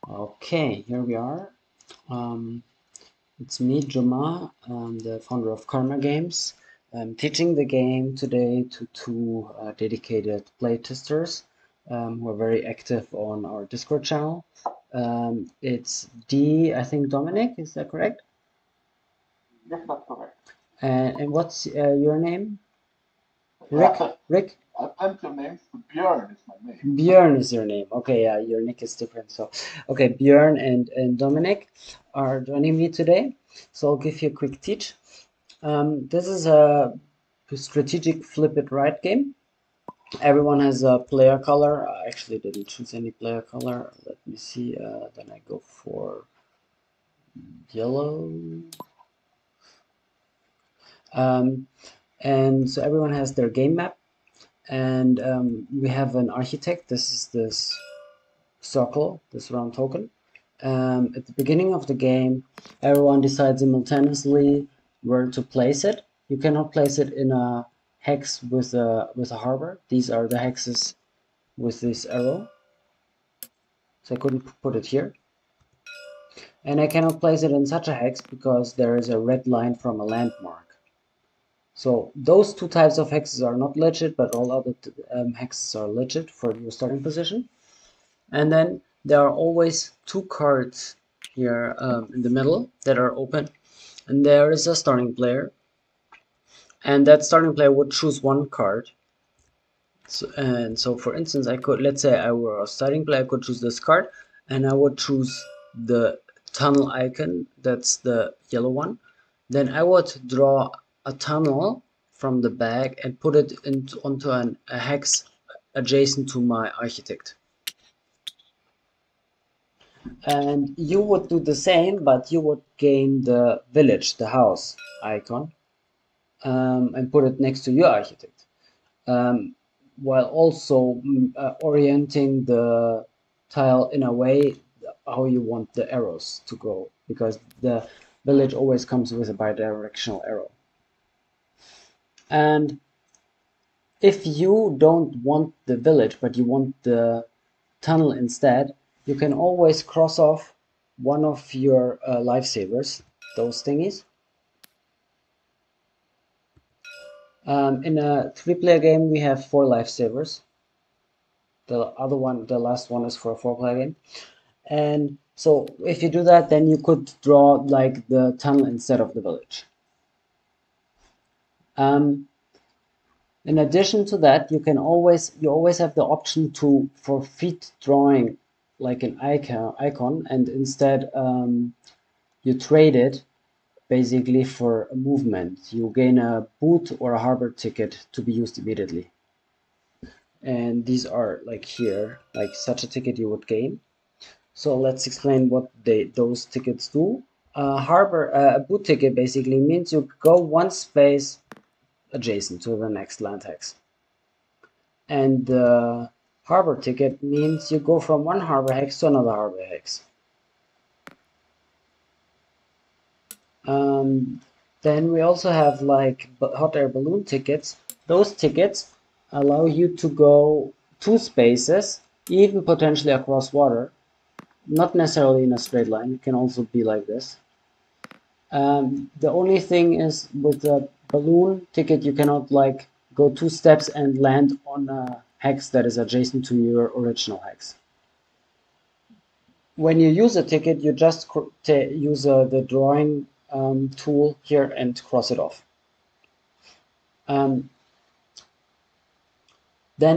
Okay, here we are. It's me, Juma, the founder of Karma Games. I'm teaching the game today to two dedicated playtesters who are very active on our Discord channel. It's I think Dominic, is that correct? Yes, that's correct. And what's your name? Rick? Rick? I have plenty of names, but Björn is my name. Björn is your name. Okay, yeah, your nick is different. So, okay, Björn and Dominic are joining me today. So I'll give you a quick teach. This is a strategic flip it right game. Everyone has a player color. I actually didn't choose any player color. Let me see. Then I go for yellow. And so everyone has their game map. And we have an architect. This is this circle, this round token. At the beginning of the game, everyone decides simultaneously where to place it. You cannot place it in a hex with a harbor. These are the hexes with this arrow. So I couldn't put it here. And I cannot place it in such a hex because there is a red line from a landmark. So those two types of hexes are not legit, but all other hexes are legit for your starting position. And then there are always two cards here in the middle that are open, and there is a starting player, and that starting player would choose one card. So for instance, I could, let's say I were a starting player, I could choose this card, and I would choose the tunnel icon, that's the yellow one. Then I would draw a tunnel from the bag and put it onto a hex adjacent to my architect. And you would do the same, but you would gain the village, the house icon, and put it next to your architect, while also orienting the tile in a way how you want the arrows to go, because the village always comes with a bidirectional arrow. And if you don't want the village, but you want the tunnel instead, you can always cross off one of your lifesavers, those thingies. In a 3-player game, we have 4 lifesavers. The last one is for a 4-player game. And so if you do that, then you could draw like the tunnel instead of the village. In addition to that, you always have the option to forfeit drawing like an icon, and instead you trade it basically for a movement. You gain a boot or a harbor ticket to be used immediately. And these are like here, like such a ticket you would gain. So let's explain what those tickets do. A boot ticket basically means you go one space adjacent to the next land hex. And the harbor ticket means you go from one harbor hex to another harbor hex. Then we also have like hot air balloon tickets. Those tickets allow you to go 2 spaces, even potentially across water. Not necessarily in a straight line, it can also be like this. The only thing is with the balloon ticket, you cannot like go 2 steps and land on a hex that is adjacent to your original hex. When you use a ticket, you just use the drawing tool here and cross it off. Then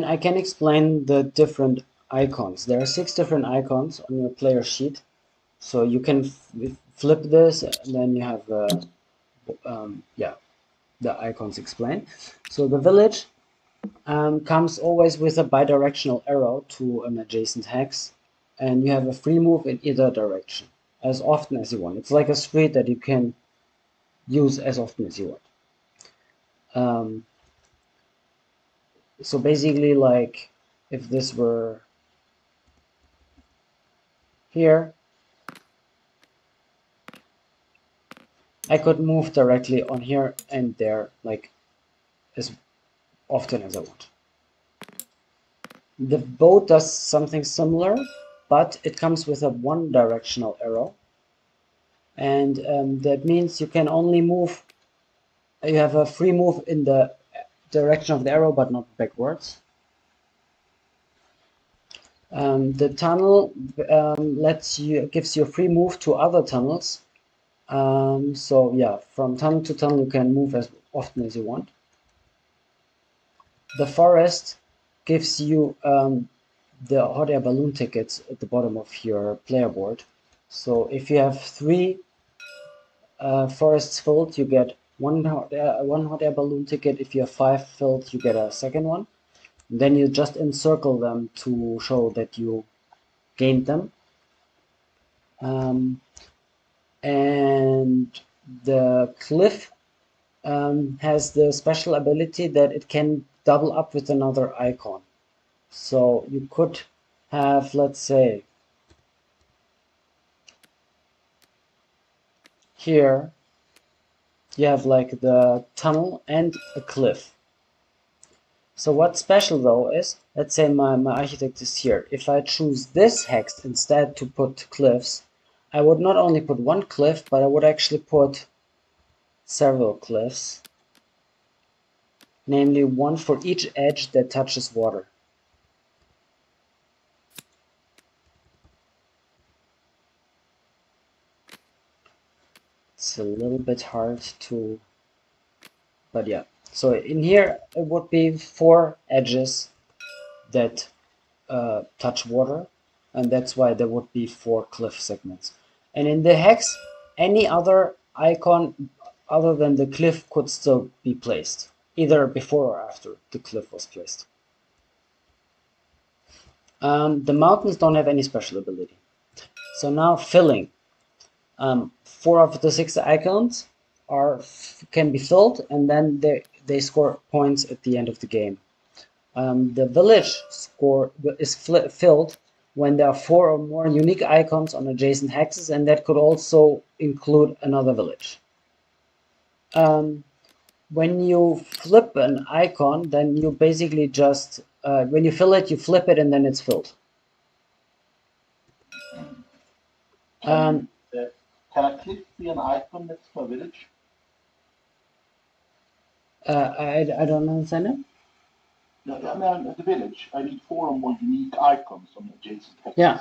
I can explain the different icons. There are 6 different icons on your player sheet. So you can flip this, and then you have the icons explained. So the village comes always with a bidirectional arrow to an adjacent hex, and you have a free move in either direction as often as you want. It's like a street that you can use as often as you want. So basically, like if this were here, I could move directly on here and there, like as often as I want. The boat does something similar. but it comes with a one-directional arrow, and that means you can only move. You have a free move in the direction of the arrow, but not backwards. The tunnel gives you a free move to other tunnels. So yeah, from tunnel to tunnel you can move as often as you want. The forest gives you the hot air balloon tickets at the bottom of your player board. So if you have 3 forests filled, you get one hot air balloon ticket. If you have 5 filled, you get a second one. Then you just encircle them to show that you gained them. And the cliff has the special ability that it can double up with another icon. So you could have, let's say, here you have like the tunnel and a cliff. So what's special though is, let's say my architect is here. If I choose this hex instead to put cliffs, I would not only put one cliff, but I would actually put several cliffs, namely one for each edge that touches water. It's a little bit hard to, but yeah. So in here it would be 4 edges that touch water, and that's why there would be 4 cliff segments. And in the hex, any other icon other than the cliff could still be placed, either before or after the cliff was placed. The mountains don't have any special ability. So now filling. 4 of the 6 icons can be filled, and then they score points at the end of the game. The village score is filled when there are 4 or more unique icons on adjacent hexes, and that could also include another village. When you flip an icon, then you basically just, when you fill it, you flip it and then it's filled. Can a cliff be an icon next to a village? I don't understand it. I mean, the village, I need 4 or more unique icons on adjacent hexes. Yeah.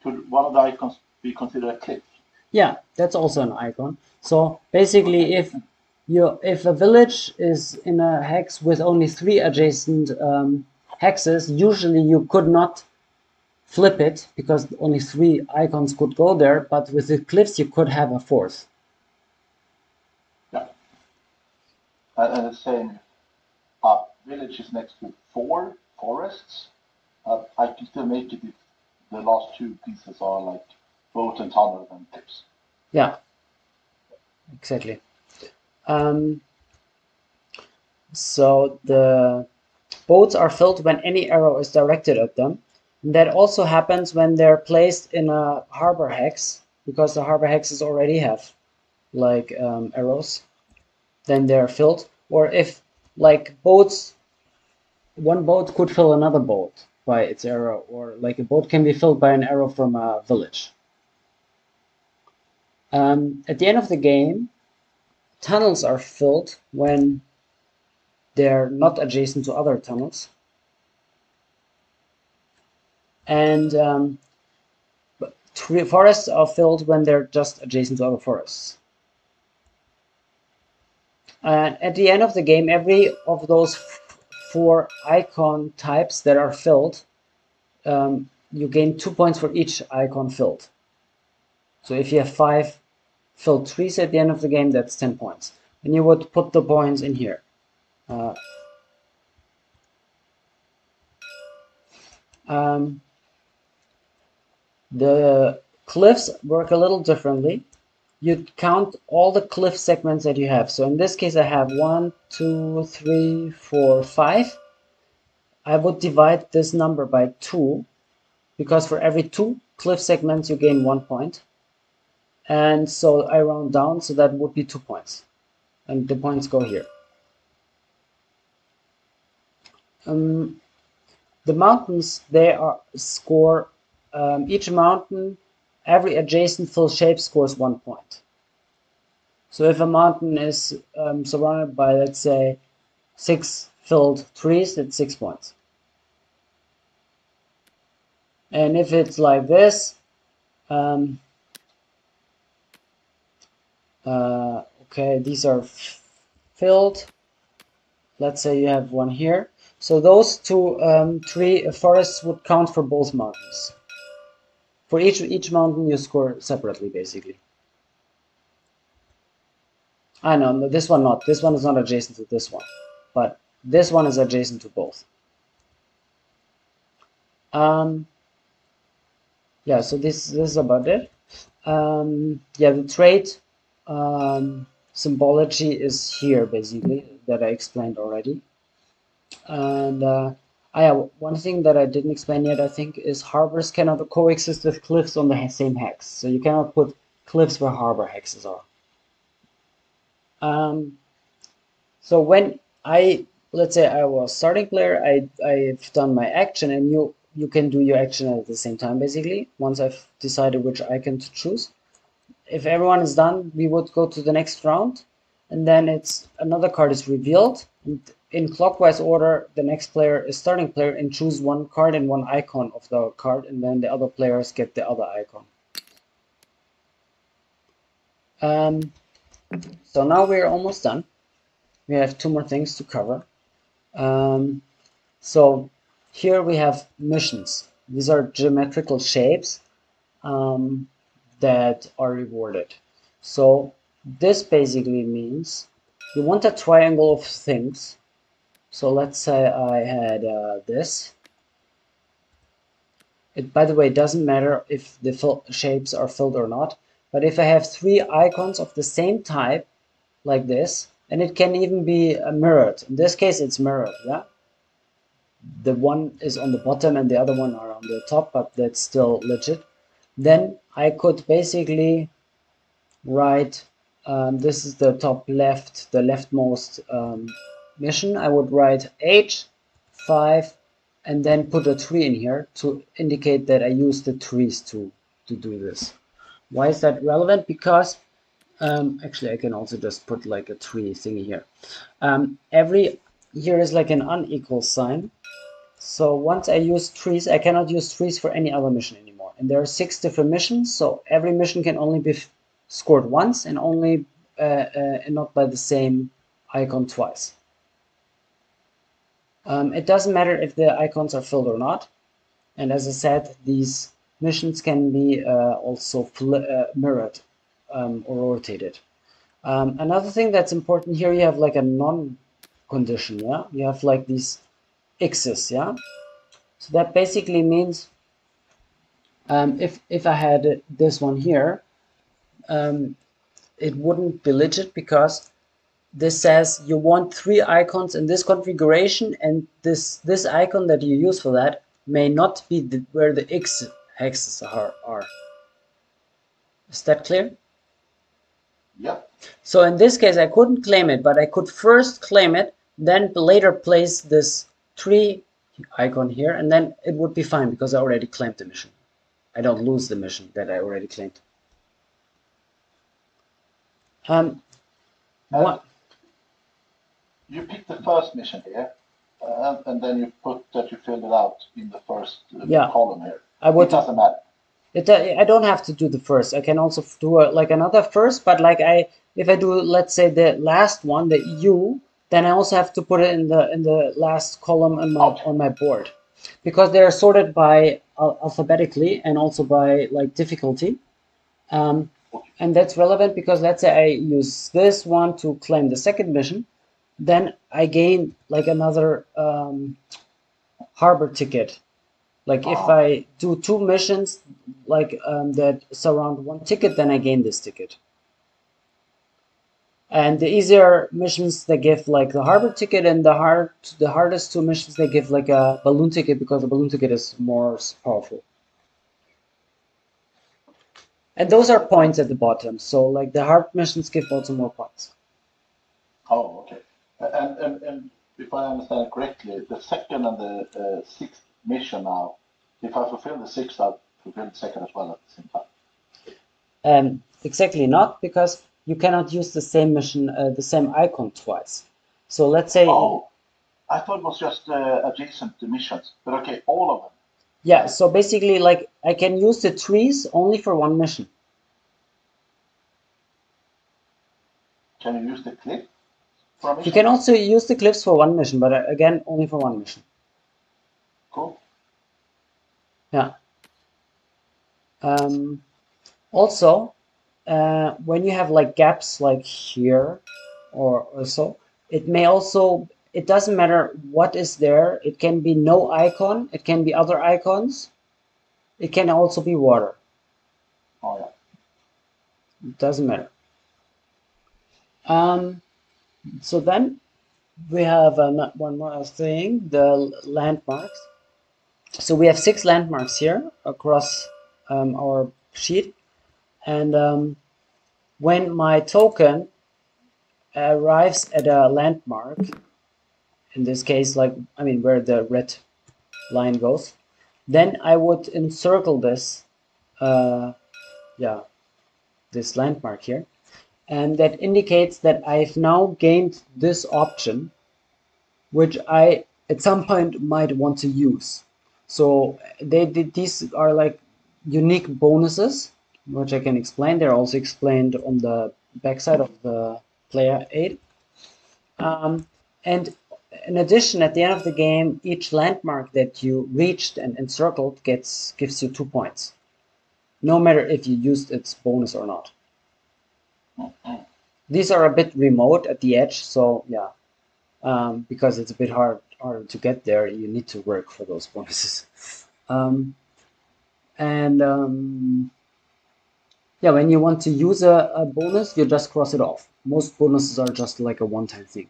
Could one of the icons be considered a cliff? Yeah, that's also an icon. So basically, if a village is in a hex with only 3 adjacent hexes, usually you could not flip it because only 3 icons could go there. But with the cliffs, you could have a 4th. Yeah. And the same. Village is next to 4 forests. I can still make it if the last 2 pieces are like boat and tunnel and cliffs. Yeah, exactly. So the boats are filled when any arrow is directed at them. And that also happens when they're placed in a harbor hex, because the harbor hexes already have like arrows. Then they're filled. Or if like boats, one boat could fill another boat by its arrow, or like a boat can be filled by an arrow from a village. At the end of the game, tunnels are filled when they're not adjacent to other tunnels. And forests are filled when they're just adjacent to other forests. And at the end of the game, every of those 4 icon types that are filled, you gain 2 points for each icon filled. So if you have 5 filled trees at the end of the game, that's 10 points. And you would put the points in here. The cliffs work a little differently. You count all the cliff segments that you have. So in this case, I have 1, 2, 3, 4, 5. I would divide this number by 2, because for every 2 cliff segments, you gain 1 point. And so I round down, so that would be 2 points. And the points go here. The mountains, they score each mountain, every adjacent fill shape scores 1 point. So if a mountain is surrounded by, let's say, 6 filled trees, it's 6 points. And if it's like this, okay, these are filled. Let's say you have one here. So those two tree forests would count for both mountains. For each mountain, you score separately, basically. I know, no, this one not. This one is not adjacent to this one, but this one is adjacent to both. Yeah, so this is about it. Yeah, the trait symbology is here, basically, that I explained already. And one thing that I didn't explain yet, I think, is harbors cannot coexist with cliffs on the same hex. So you cannot put cliffs where harbor hexes are. So when let's say I was starting player, I've done my action, and you can do your action at the same time, basically, once I've decided which icon to choose. If everyone is done, we would go to the next round, and then another card is revealed, and in clockwise order, the next player is starting player and choose one card and one icon of the card, and then the other players get the other icon. So now we're almost done. We have 2 more things to cover. So here we have missions. These are geometrical shapes that are rewarded. So this basically means you want a triangle of things. So let's say I had this. It, by the way, doesn't matter if the shapes are filled or not, but if I have 3 icons of the same type, like this, and it can even be mirrored. In this case, it's mirrored, yeah? The one is on the bottom and the other one are on the top, but that's still legit. Then I could basically write, this is the top left, the leftmost mission. I would write H5 and then put a tree in here to indicate that I use the trees to do this. Why is that relevant? Because actually I can also just put like a tree thingy here. Here is like an unequal sign. So once I use trees, I cannot use trees for any other mission anymore. And there are 6 different missions, so every mission can only be scored once and only and not by the same icon twice. It doesn't matter if the icons are filled or not. And as I said, these missions can be also mirrored or rotated. Another thing that's important here, you have like a non-condition, yeah? You have like these x's, yeah? So that basically means if I had this one here, it wouldn't be legit because this says you want 3 icons in this configuration, and this icon that you use for that may not be where the x hexes are. Is that clear? Yeah. So in this case, I couldn't claim it, but I could first claim it, then later place this 3 icon here, and then it would be fine because I already claimed the mission. I don't lose the mission that I already claimed. What? You picked the first mission here, and then you put that you filled it out in the first column here. It doesn't matter. I don't have to do the first. I can also do like another first, but like if I do, let's say, the last one, the U, then I also have to put it in the last column on my board, because they are sorted by alphabetically and also by like difficulty. And that's relevant because let's say I use this one to claim the second mission, then I gain like another harbor ticket. Like if I do 2 missions like that surround 1 ticket, then I gain this ticket. And the easier missions, they give like the harbor ticket, and the hardest 2 missions, they give like a balloon ticket, because the balloon ticket is more powerful. And those are points at the bottom. So like the hard missions give also more points. Oh, okay. And if I understand correctly, the second and the 6th mission now, if I fulfill the 6th, I to build second as well at the same time. Exactly not, because you cannot use the same mission, the same icon twice. So let's say. Oh, I thought it was just adjacent to missions, but okay, all of them. Yeah, Right. so basically, like, I can use the trees only for one mission. Can you use the cliff for a mission? You can also use the cliffs for one mission, but again, only for one mission. Cool. Yeah. Also, when you have like gaps like here or so, it may also, it doesn't matter what is there. It can be no icon. It can be other icons. It can also be water. Oh yeah. It doesn't matter. So then we have one more thing, the landmarks. So we have 6 landmarks here across our sheet, and when my token arrives at a landmark, in this case, like, I mean, where the red line goes, then I would encircle this, yeah, this landmark here, and that indicates that I've now gained this option, which I at some point might want to use. So these are like unique bonuses, which I can explain. They're also explained on the backside of the player aid. And in addition, at the end of the game, each landmark that you reached and encircled gives you 2 points, no matter if you used its bonus or not. These are a bit remote at the edge, so yeah, because it's a bit harder to get there, you need to work for those bonuses. Yeah, when you want to use a bonus, you just cross it off. Most bonuses are just like a one-time thing.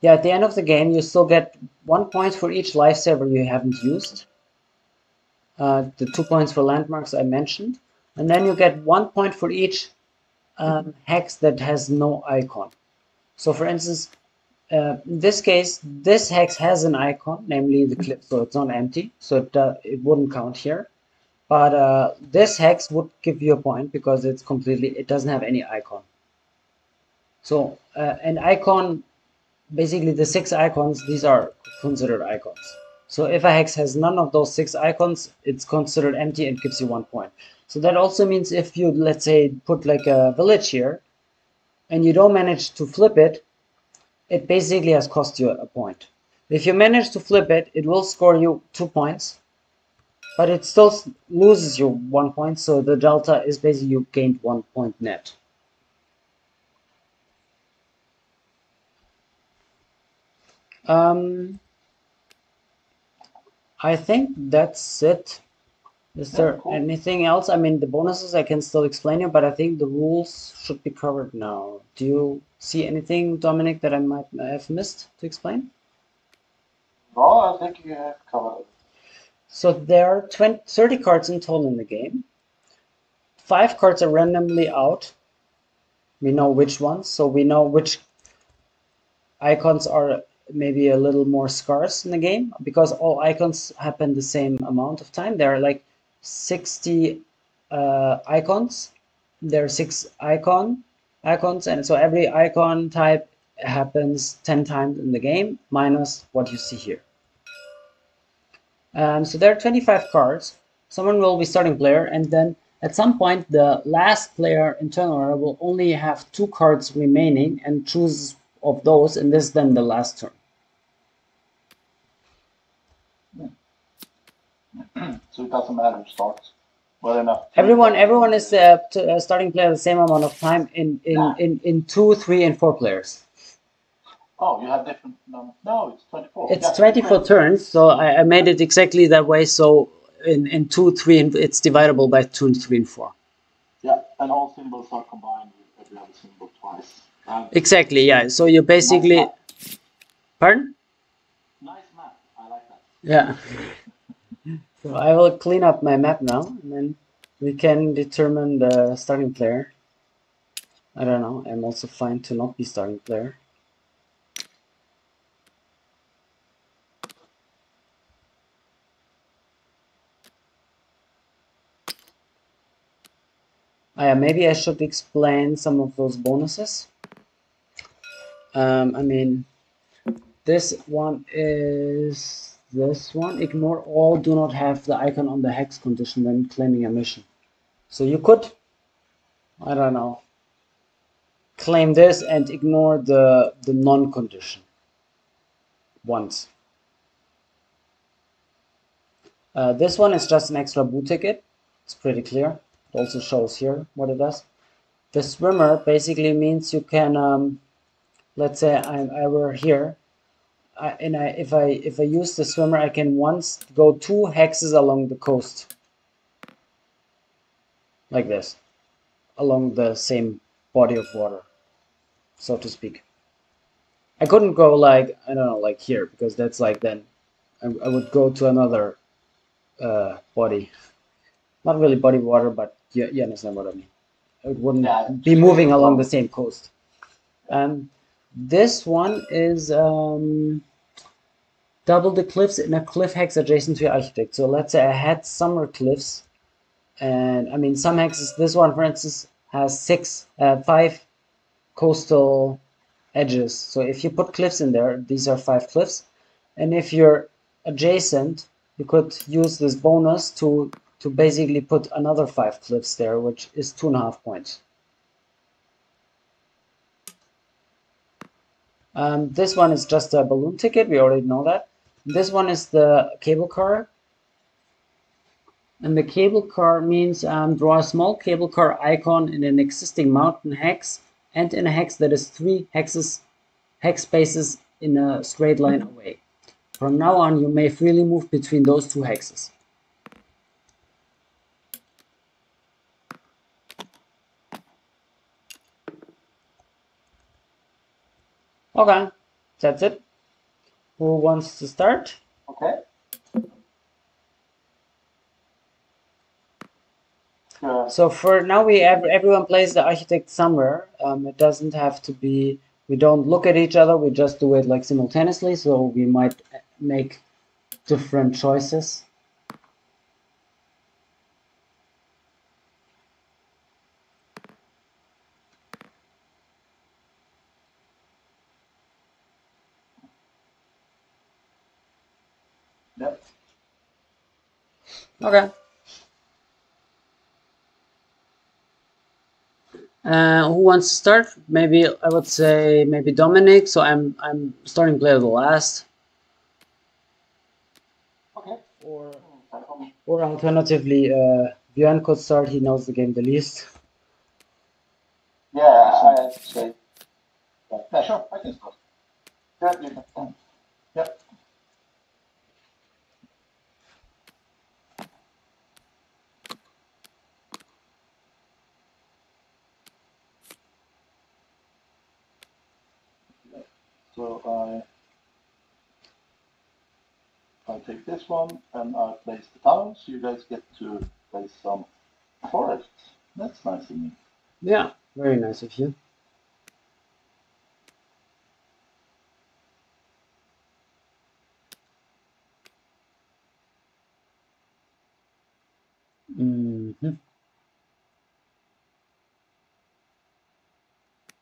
Yeah, at the end of the game, you still get 1 point for each lifesaver you haven't used. The 2 points for landmarks I mentioned. And then you get 1 point for each hex that has no icon. So for instance, in this case, this hex has an icon, namely the clip, so it's not empty, so it wouldn't count here. But this hex would give you a point because it doesn't have any icon. So an icon, basically the 6 icons, these are considered icons. So if a hex has none of those 6 icons, it's considered empty and gives you 1 point. So that also means if you, let's say, put like a village here and you don't manage to flip it, it basically has cost you a point. If you manage to flip it, it will score you 2 points, but it still loses you 1 point, so the delta is basically you gained 1 point net. I think that's it. Is there anything else? I mean, the bonuses I can still explain you, but I think the rules should be covered now. Do you see anything, Dominic, that I might have missed to explain? No, I think you have covered it. So there are 30 cards in total in the game. 5 cards are randomly out. We know which ones, so we know which icons are maybe a little more scarce in the game, because all icons happen the same amount of time. There are like 60 icons. There are 6 icons, and so every icon type happens 10 times in the game, minus what you see here. So there are 25 cards. Someone will be starting player, and then at some point the last player in turn order will only have 2 cards remaining and choose of those, and this is then the last turn. So it doesn't matter who starts. Well enough. Everyone is starting player the same amount of time in 2, 3, and 4 players. Oh, you have different numbers. No, it's 24. It's 24 turns, so I made it exactly that way. So in 2, 3, and it's dividable by 2, 3, and 4. Yeah, and all symbols are combined with every other symbol twice. Exactly, yeah. So you basically. Nice. Pardon? Nice map. I like that. Yeah. So I will clean up my map now, and then we can determine the starting player. I don't know. I'm also fine to not be starting player. Maybe I should explain some of those bonuses. I mean, this one is this one. Ignore all, do not have the icon on the hex condition when claiming a mission. So you could, I don't know, claim this and ignore the non-condition once. This one is just an extra boot ticket. It's pretty clear. It also shows here what it does. The swimmer basically means you can, let's say I were here, if I use the swimmer, I can once go 2 hexes along the coast, like this, along the same body of water, so to speak. I couldn't go like, I don't know, like here, because that's like then I would go to another body. Not really body water, but you understand what I mean. It wouldn't be moving along the same coast. This one is double the cliffs in a cliff hex adjacent to your architect. So let's say I had summer cliffs, and I mean some hexes. This one, for instance, has 5 coastal edges. So if you put cliffs in there, these are 5 cliffs, and if you're adjacent, you could use this bonus to basically put another 5 cliffs there, which is 2.5 points. This one is just a balloon ticket. We already know that. This one is the cable car. And the cable car means draw a small cable car icon in an existing mountain hex and in a hex that is 3 hex spaces in a straight line away. From now on, you may freely move between those 2 hexes. Okay, that's it. Who wants to start? Okay. So for now, everyone plays the architect somewhere. It doesn't have to be. We don't look at each other. We just do it like simultaneously. So we might make different choices. Yep. Okay. Who wants to start? Maybe I would say maybe Dominic. So I'm starting player the last. Okay. Or alternatively, Björn could start. He knows the game the least. Yeah, I'd say. Yeah, sure, I can start. Yeah, you can. Yep. So I take this one and I place the towns. You guys get to place some forests. That's nice of me. Yeah, very nice of you. Mm-hmm.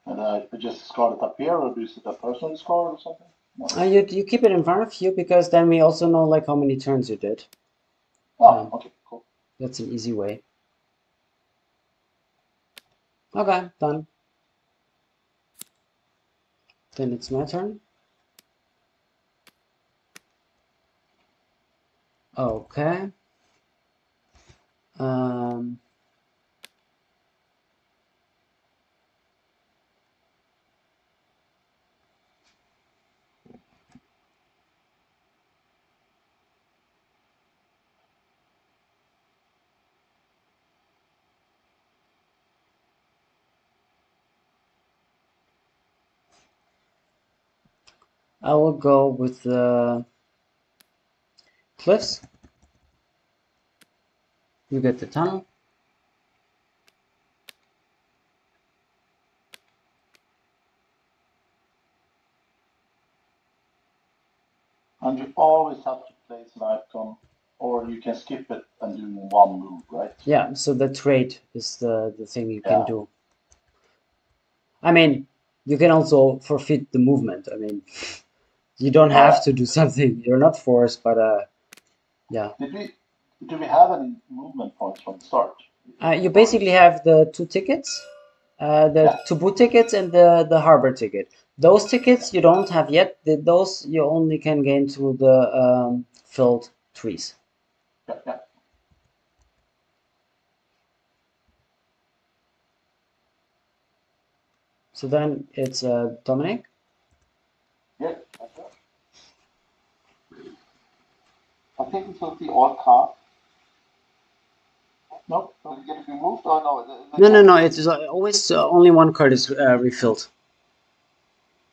And I just discard it up here, or do you set a personal discard or something? No. You keep it in front of you because then we also know like how many turns you did. Oh, okay, cool. That's an easy way. Okay, done. Then it's my turn. Okay. I will go with the cliffs. You get the tunnel. And you always have to place an icon, or you can skip it and do one move, right? Yeah, so the trade is the thing you can Yeah. do. I mean, you can also forfeit the movement. I mean, you don't have to do something. You're not forced, but yeah. Do we have any movement points from the start? You basically have the 2 tickets, the two boot tickets and the harbor ticket. Those tickets you don't have yet. Those you only can gain through the filled trees. Yeah. So then it's Dominic. Yeah, that's right. I think it's the all card. No, does it get removed or no? No. It's always only one card is refilled.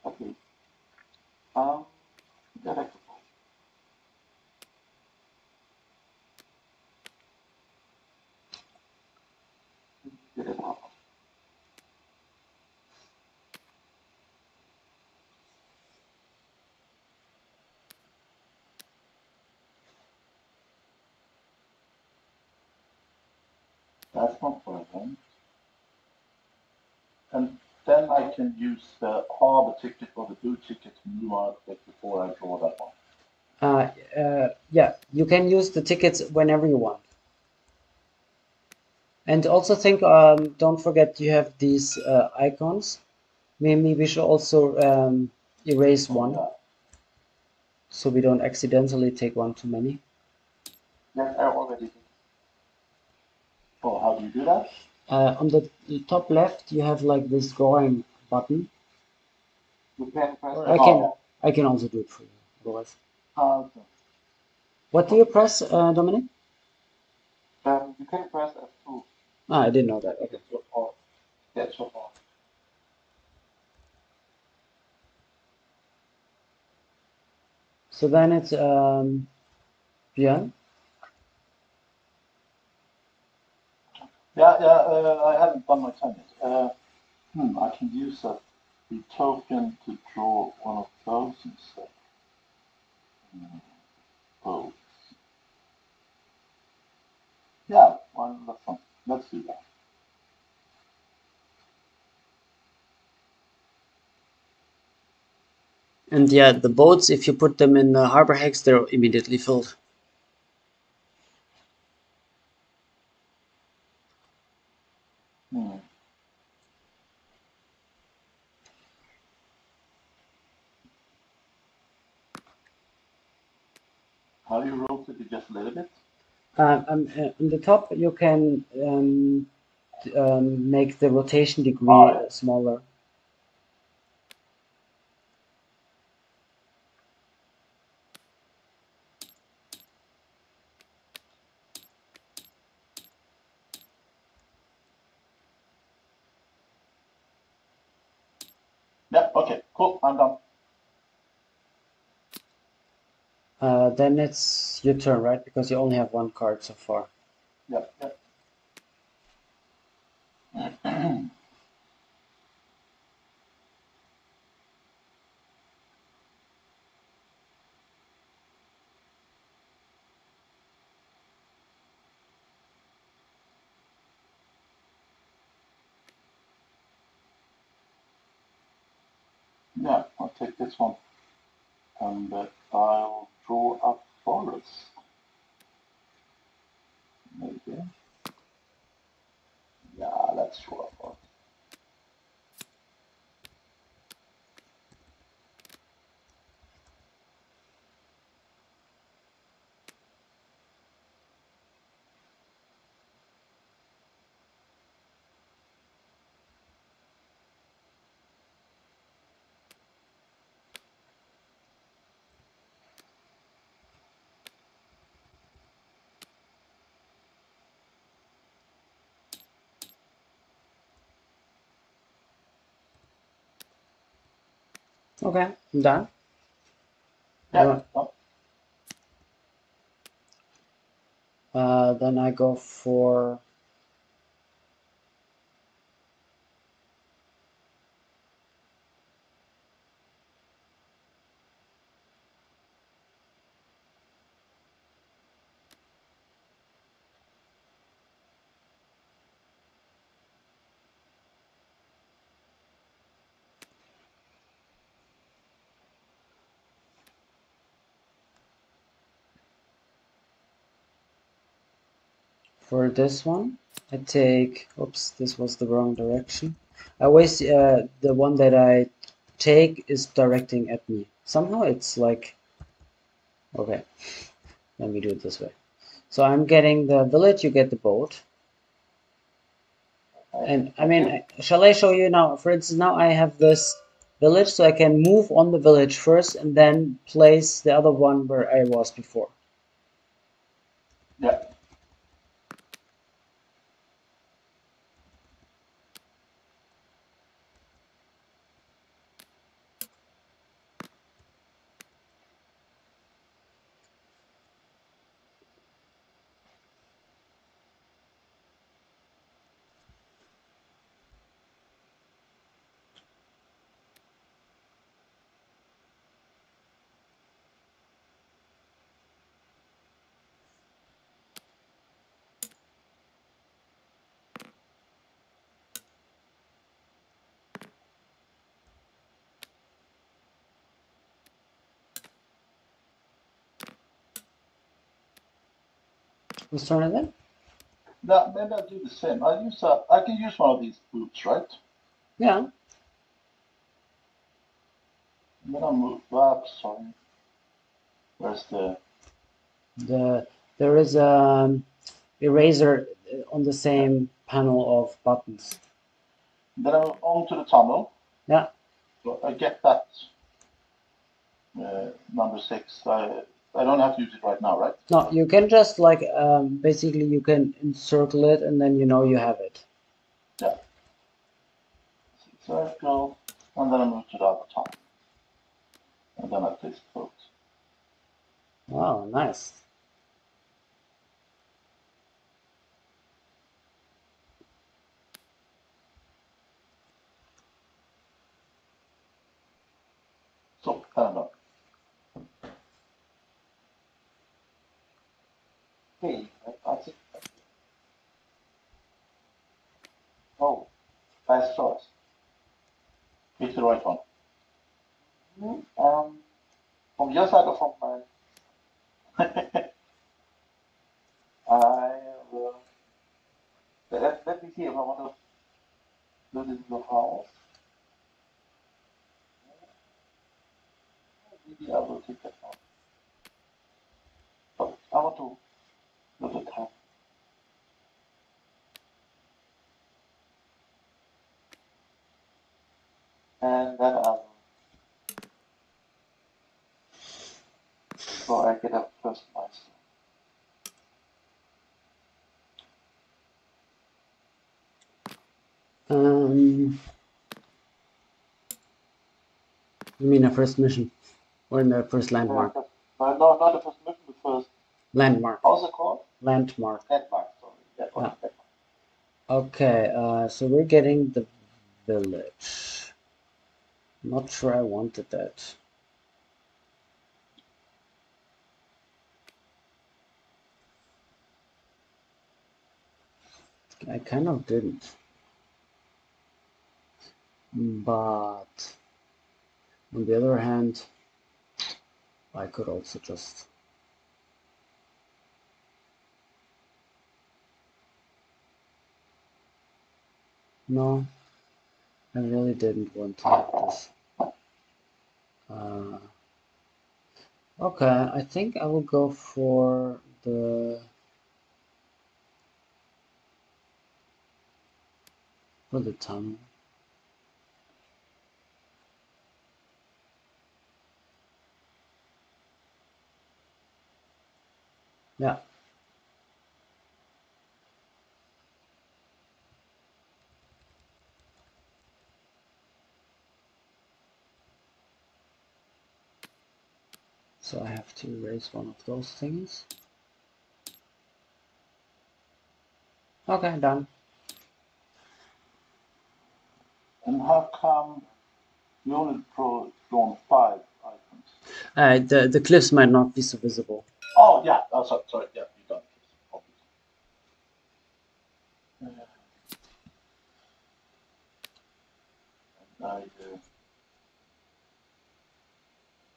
Okay. Yeah, that's not problem. And then I can use the harbor ticket or the boot ticket to move out before I draw that one. Yeah, you can use the tickets whenever you want. And also think, don't forget you have these icons. Maybe we should also erase one, so we don't accidentally take one too many. Yes, I already did. Oh, how do you do that? On the top left, you have like this drawing button. You can press Or the I can also do it for you. Otherwise, okay. what do you press, Dominic? You can press F2. Ah, I didn't know that. Okay. Get so far. So then it's Björn. I haven't done my turn yet. I can use the token to draw one of those instead. Oh. Yeah, that's fine. Let's do that. And yeah, the boats, if you put them in the harbor hex, they're immediately filled. How do you rotate it just a little bit? On the top, you can make the rotation degree smaller. Yeah, okay, cool, I'm done. Then it's your turn, right? Because you only have one card so far. Yeah. Yeah, I'll take this one. And I'll draw a forest. Maybe. Yeah, let's draw a forest. Okay, I'm done. Yeah. Then I go for for this one, I take, oops, this was the wrong direction. I always, the one that I take is directing at me. Somehow it's like, okay, let me do it this way. So I'm getting the village, you get the boat. And I mean, shall I show you now? For instance, now I have this village, so I can move on the village first and then place the other one where I was before. Yeah. Let's turn it in. Now, maybe I'll do the same. I can use one of these boots, right? Yeah. And then I'll move up. Sorry. Where's the? There is a eraser on the same panel of buttons. Then I'm on to the tunnel. Yeah. So I get that number 6. I don't have to use it right now, right? No, you can just like basically you can encircle it and then you know you have it. Yeah. Circle, and then I move to the other tunnel. And then I place the boat. Wow, nice. So, I don't know. Hey, I think. Oh, nice choice. Pick the right one. From your side or from mine? I will. Let me see if I want to do this in the house. Maybe I will take that one. But I want to do the top. And then I will. So I get a first milestone. You mean a first mission or in the first landmark? No, not the first mission, the first. Landmark. How's it called? Landmark. Landmark, sorry. Yeah, Yeah. landmark. Okay, so we're getting the village. Not sure I wanted that. I kind of didn't. But on the other hand, I could also just. No, I really didn't want to have this. Uh, okay, I think I will go for the tunnel. Yeah. So I have to erase one of those things. Okay, done. And how come you only drawn 5 items? The cliffs might not be so visible. Oh, yeah. Oh, sorry. Yeah, you done this.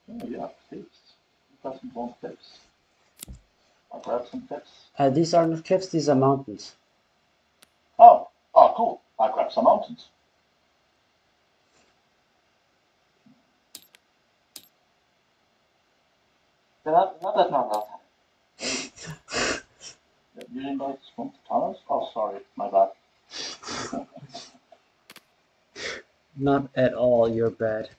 Oh, yeah, cliffs. It doesn't want cliffs. I grab some cliffs. These are not cliffs, these are mountains. Oh, cool. I grab some mountains. Not that not you invite swamp tunnels? Oh, sorry, my bad. Not at all, you're bad.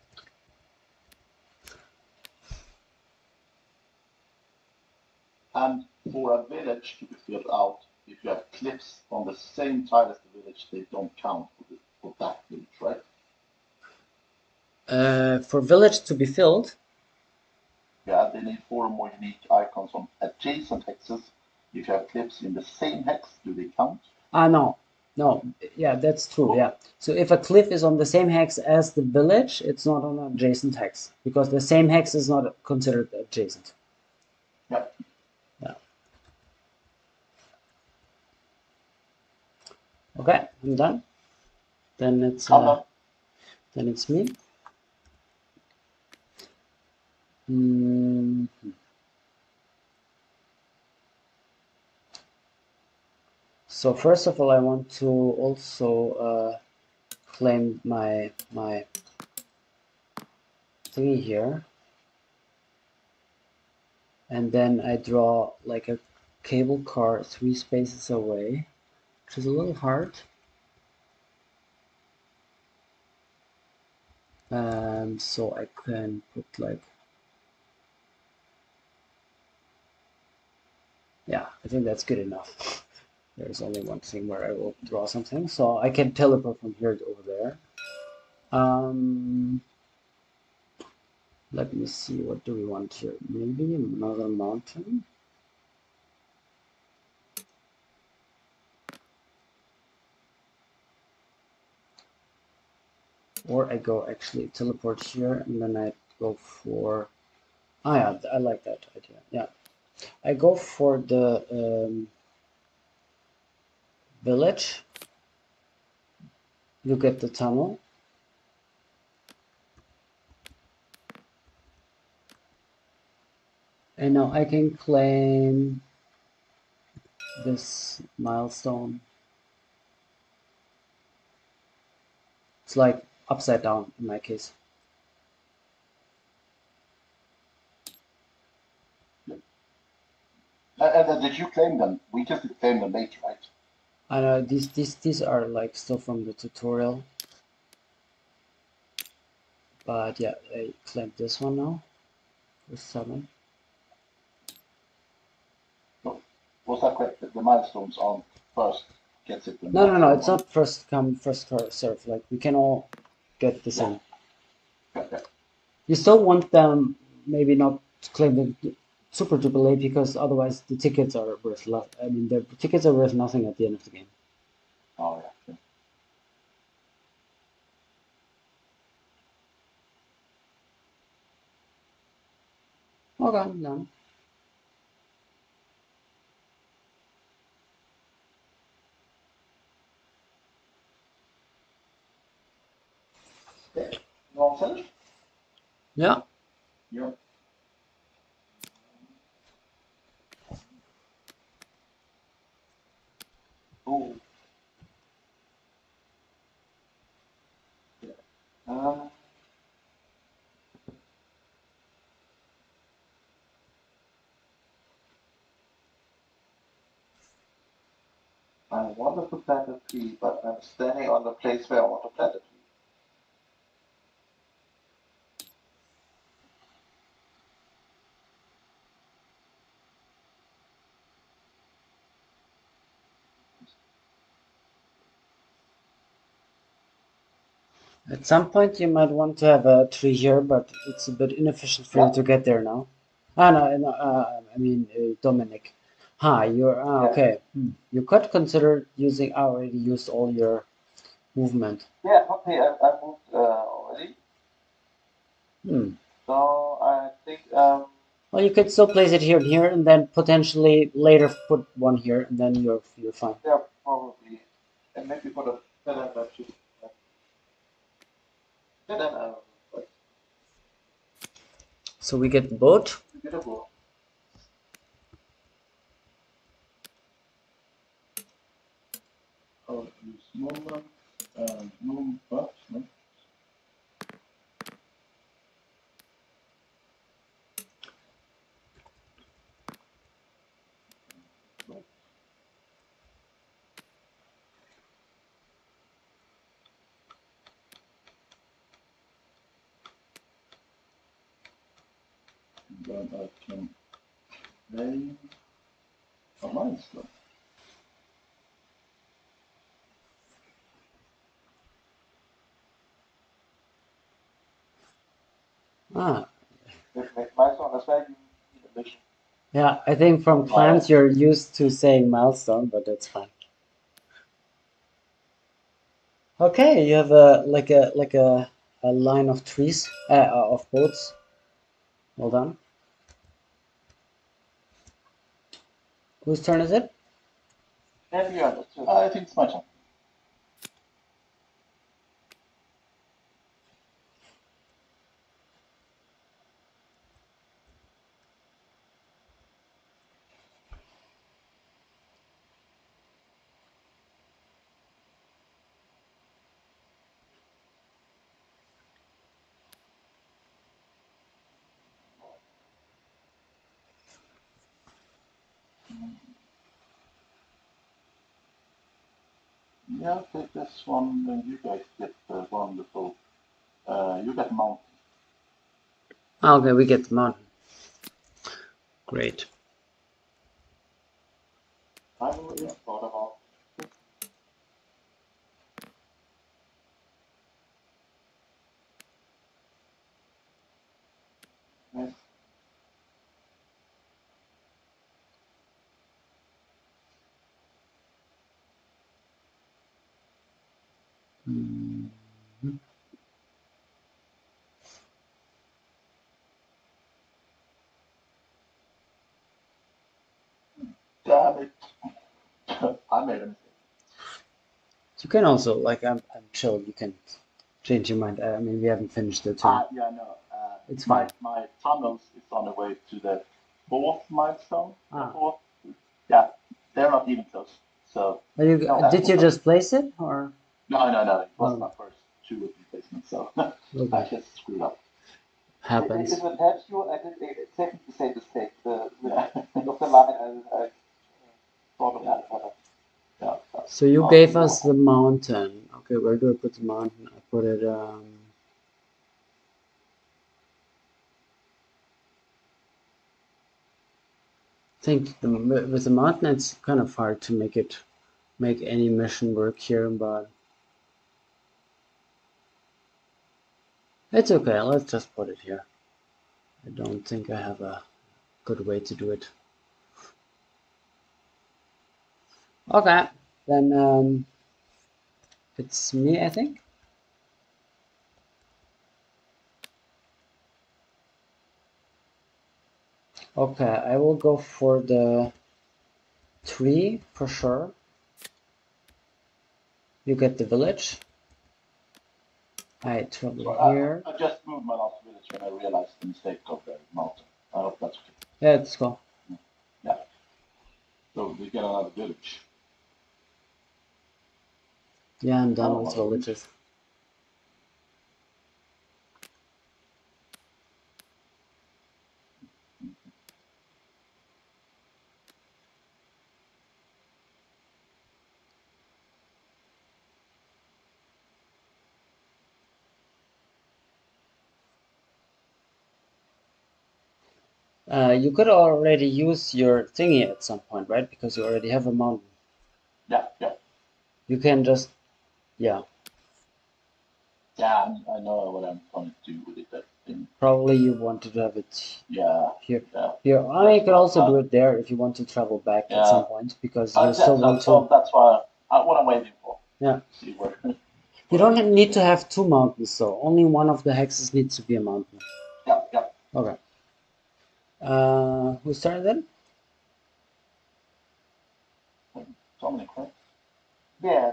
And for a village to be filled out, if you have cliffs on the same tile as the village, they don't count for that village, right? For village to be filled, Yeah, they need 4 more unique icons on adjacent hexes. If you have cliffs in the same hex, do they count? no, yeah, that's true, yeah. So if a cliff is on the same hex as the village, it's not on an adjacent hex, because the same hex is not considered adjacent. Yeah. Yeah. Okay, I'm done. Then it's me. So first of all, I want to also claim my thingy here, and then I draw like a cable car 3 spaces away, which is a little hard. So I can put like, yeah, I think that's good enough. There's only one thing where I will draw something, so I can teleport from here to over there. Let me see, what do we want here? Maybe another mountain? Or I go actually teleport here, and then I go for, yeah, I like that idea. Yeah, I go for the village. Look at the tunnel. And now I can claim this milestone. It's like upside down in my case. And did you claim them? We just claim them later, right? I know these are like still from the tutorial. But yeah, I claimed this one now. For 7. Was that correct? The milestones on first gets it. No, it's not first come, first serve. Like, we can all get the same. Yeah. You still want them, maybe not to claim them super duper late, because otherwise the tickets are worth I mean, the tickets are worth nothing at the end of the game. Oh, yeah. Okay, I'm done. Okay. You all finished? Yeah. Yeah. Oh. Yeah. I want to plant a tree, but I'm standing on the place where I want to plant a tree. At some point you might want to have a tree here, but it's a bit inefficient for you to get there now. No, I mean, Dominic. You're, okay. You could consider using, I already used all your movement. Yeah, okay, I moved already. So I think, Well, you could still place it here and here, and then potentially later put one here, and then you're fine. yeah, probably. And maybe put a better battery. Yeah, then, So we get the boat. we get a boat. Movement and move up. No? Then I can play a milestone. Ah, Milestone as well, you need a mission. yeah, I think from clans you're used to saying milestone, but that's fine. Okay, you have a a line of trees, of boats. Well done. Whose turn is it? I think it's my turn. Yeah, take this one, then you guys get the wonderful. You get mountain. Okay, we get the mountain. Great. I already thought about. Yes. Mhm. Damn it! I made a mistake. You can also, like, I'm chill. You can change your mind. I mean, we haven't finished the turn. Yeah, no. It's fine. My tunnels is on the way to the fourth milestone. Ah. Fourth. Yeah, they're not even close. So. Are you, No, did you just place it, or? No, no, no. It was Oh. my first two replacements, so Okay. I just screwed up. Happens. If it helps you, I did exactly the same mistake. The end of the line, I thought of that better. Yeah. So you gave us the mountain. Okay, where do I put the mountain? I put it. I think with the mountain, it's kind of hard to make any mission work here, but it's okay. Let's just put it here. I don't think I have a good way to do it. Okay, then it's me, I think. Okay, I will go for the tree for sure. You get the village. I travel here. I just moved my last village when I realized the mistake of the mountain. I hope that's okay. Yeah, let's go. Yeah. So we get another village. Yeah, I'm done with villages. You could already use your thingy at some point, right? Because you already have a mountain. Yeah, yeah. You can just, yeah. Yeah, I know what I'm going to do with it. That thing. Probably you wanted to have it here. Yeah. Here. I mean, you could also do it there if you want to travel back at some point, because you still want to. That's why what I'm waiting for. Yeah. See where. You don't need to have two mountains, though. Only one of the hexes needs to be a mountain. Yeah, yeah. Okay. Who started then? Dominic, right? Yeah.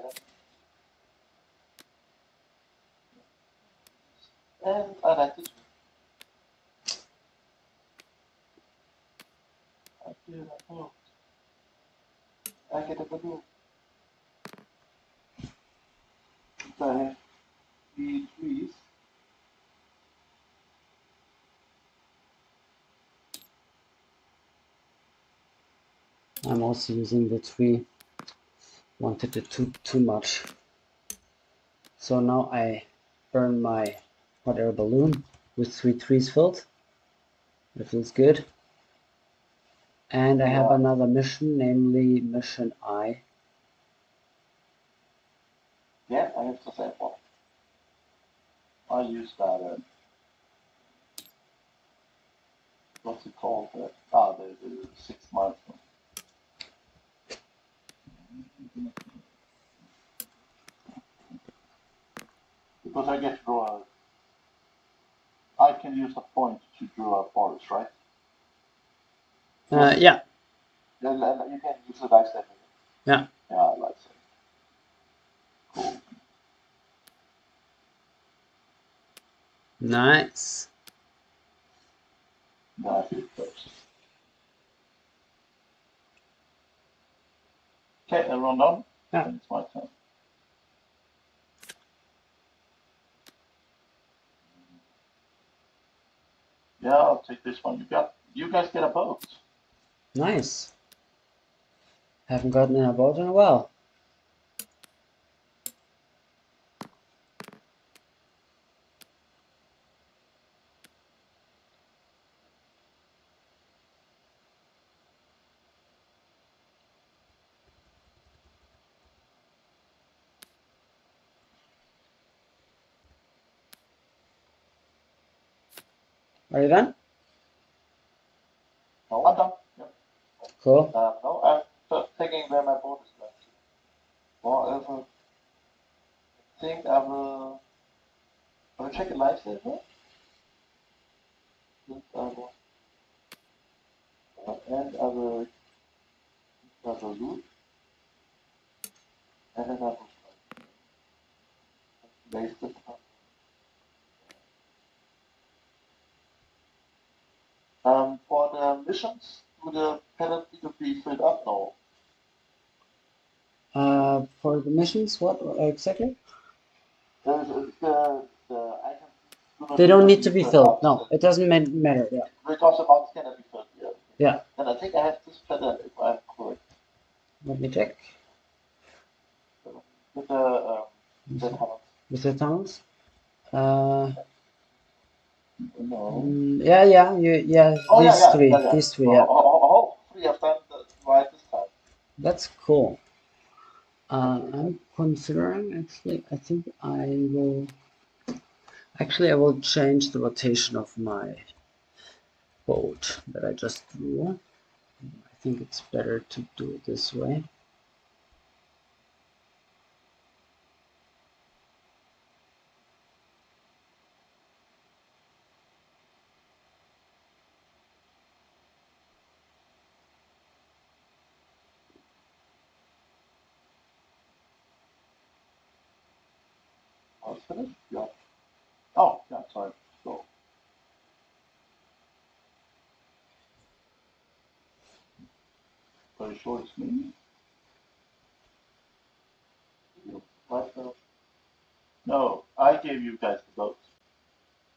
And I like this. I get a balloon. I'm also using the 3. Wanted it too much. So now I burn my hot air balloon with 3 trees filled. That feels good. And I have another mission, namely mission I. Yeah, I have the same one. I use that. What's it called? The 6 months one. Because I get to draw. I can use a point to draw a forest, right? Yeah. You can use the dice set. Yeah. Yeah, I like that. Cool. Nice. Now I feel close. Okay, everyone done? Yeah. Then it's my turn. Yeah, I'll take this one. You guys get a boat. Nice. Haven't gotten in a boat in a while. Are you done? No, I'm done. Yep. Cool. no, I'm just taking where my boat is left. Well, I think I will check a life saver. And I will loot. And then I will waste it. For the missions, do the pellets need to be filled up now? For the missions, what exactly? The items They don't need to be filled. up. No, it doesn't matter. Yeah. Because the box cannot be filled, yeah. Yeah. And I think I have this pattern if I'm correct. Let me check. With the tunnels. With the tunnels? No. Yeah. Oh, These three. yeah. These three. Yeah. Hopefully I've done the right this time. That's cool. I'm considering actually. I think I will. Actually, I will change the rotation of my boat that I just drew. I think it's better to do it this way. Oh, it's finished? Yeah. Oh, yeah, sorry. So. Are you sure it's me? No, I gave you guys the boat.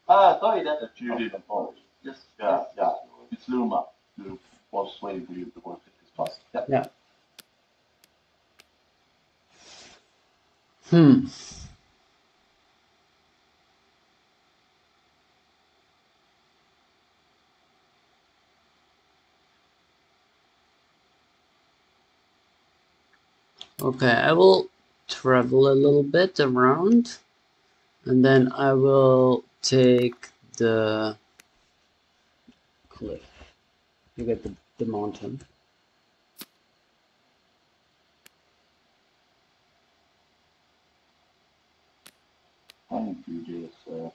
Sorry, that You didn't follow. yes, Yeah. It's Luma who was waiting for you before 50 plus. Yeah. Hmm. Okay, I will travel a little bit around, and then I will take the cliff. You get the mountain. I need to do this.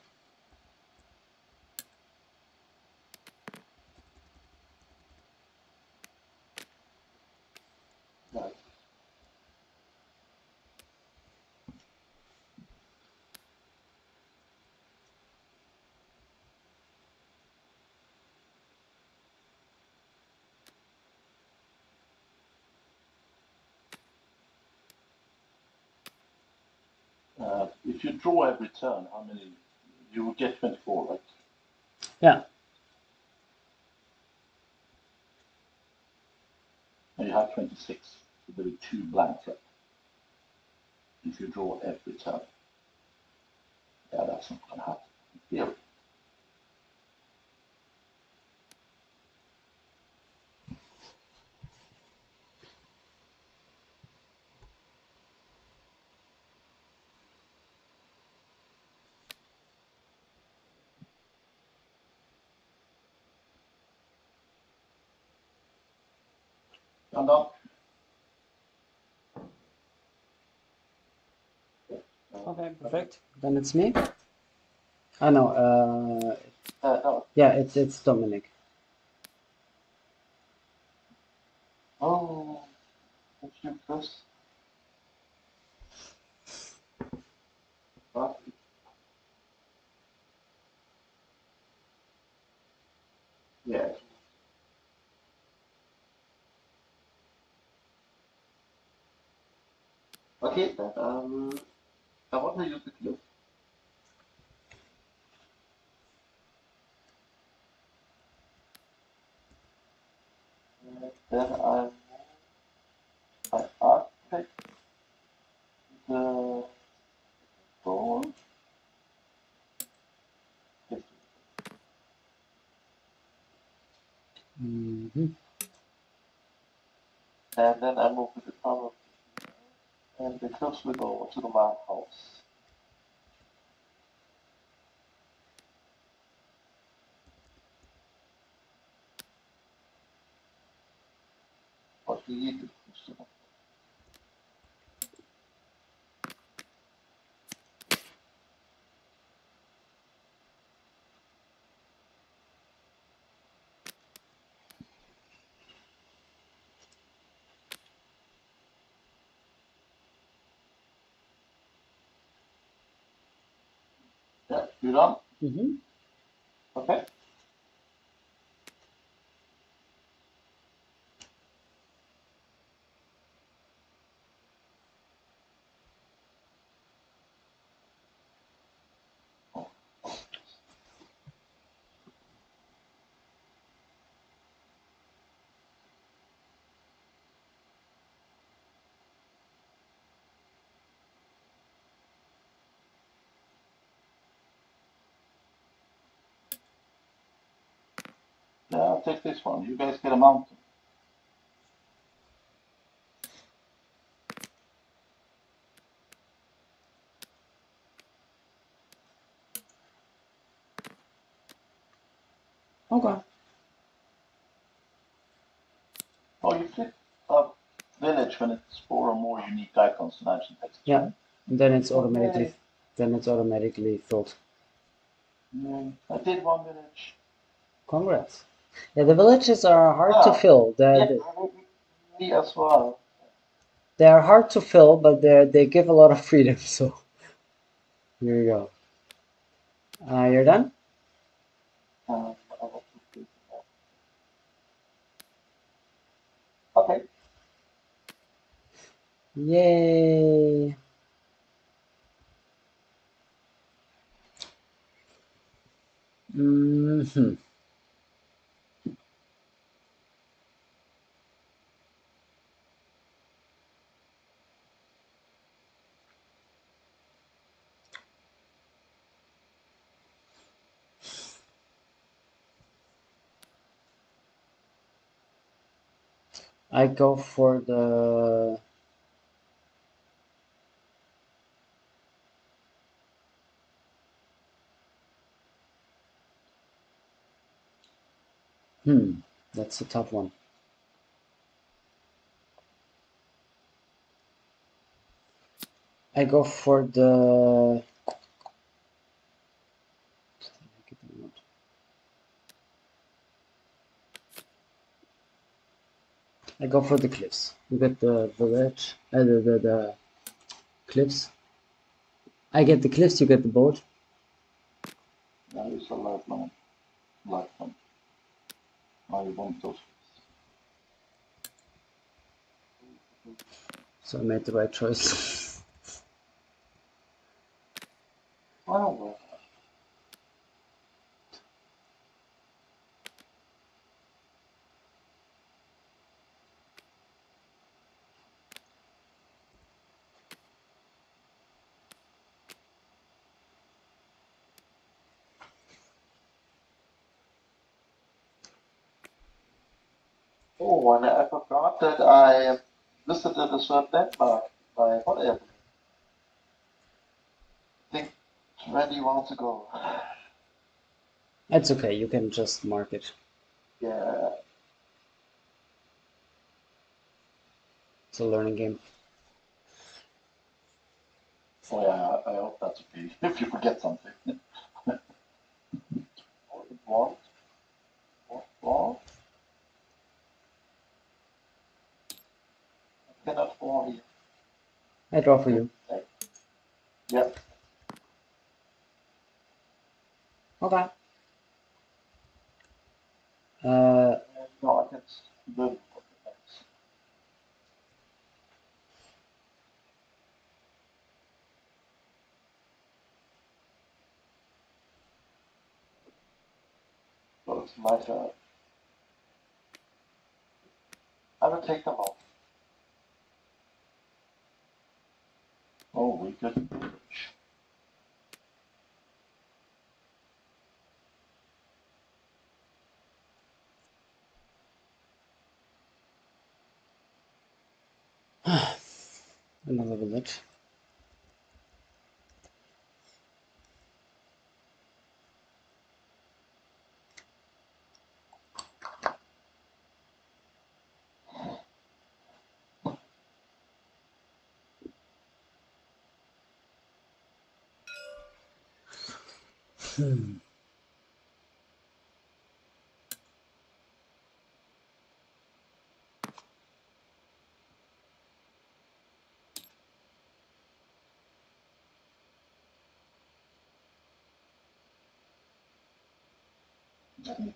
If you draw every turn, how many? You will get 24, right? Yeah. And you have 6. So there are 2 blanks left. If you draw every turn. Yeah, that's not going to happen in theory. I'm done. Okay, perfect. Then it's me. I know. No. Yeah, it's Dominic. Oh, let's do first. What? Yeah. Okay, then I want to use the clue. Then I architect the ball. Mm-hmm. And then I move with the power, and the clubs will go to the mark house. What do you do? Yeah, you done? Mm-hmm. Okay. Yeah, I'll take this one. You guys get a mountain. Okay. Oh, you flip a village when it's 4 or more unique icons and action text. Yeah. And then it's Okay. automatically filled. I did 1 village. Congrats. Yeah, the villages are hard to Ah, fill. yeah, me as well. They are hard to fill, but they give a lot of freedom. So here you go. You're done. I want to do that. Okay. Yay! Mm-hmm. I go for the That's a tough one. I go for the cliffs. You get the village, the cliffs. I get the cliffs, you get the boat. Yeah, it's a lifeline. Lifeline. I want those. So I made the right choice. Well, Oh, and I forgot that I visited a certain landmark by whatever. I think 20 months ago. It's okay, you can just mark it. Yeah. It's a learning game. Oh yeah, I hope that's okay. If you forget something. What? What? I cannot fall here. I draw for you. Yeah. Okay. No, I can live. So it's my turn. I will take them off. Oh, we could. Another village.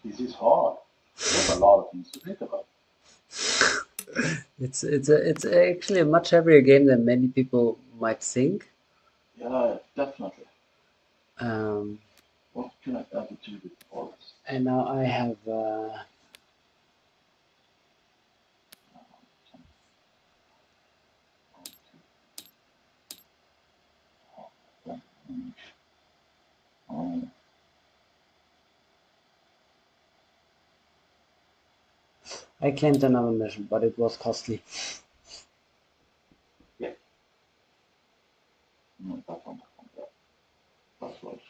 This is hard. There's a lot of things to think about. It's actually a much heavier game than many people might think. Yeah, definitely. Um, What can I add to the forest? and now I have I claimed another mission, but it was costly. Yeah. No, that one. Yeah. That's right.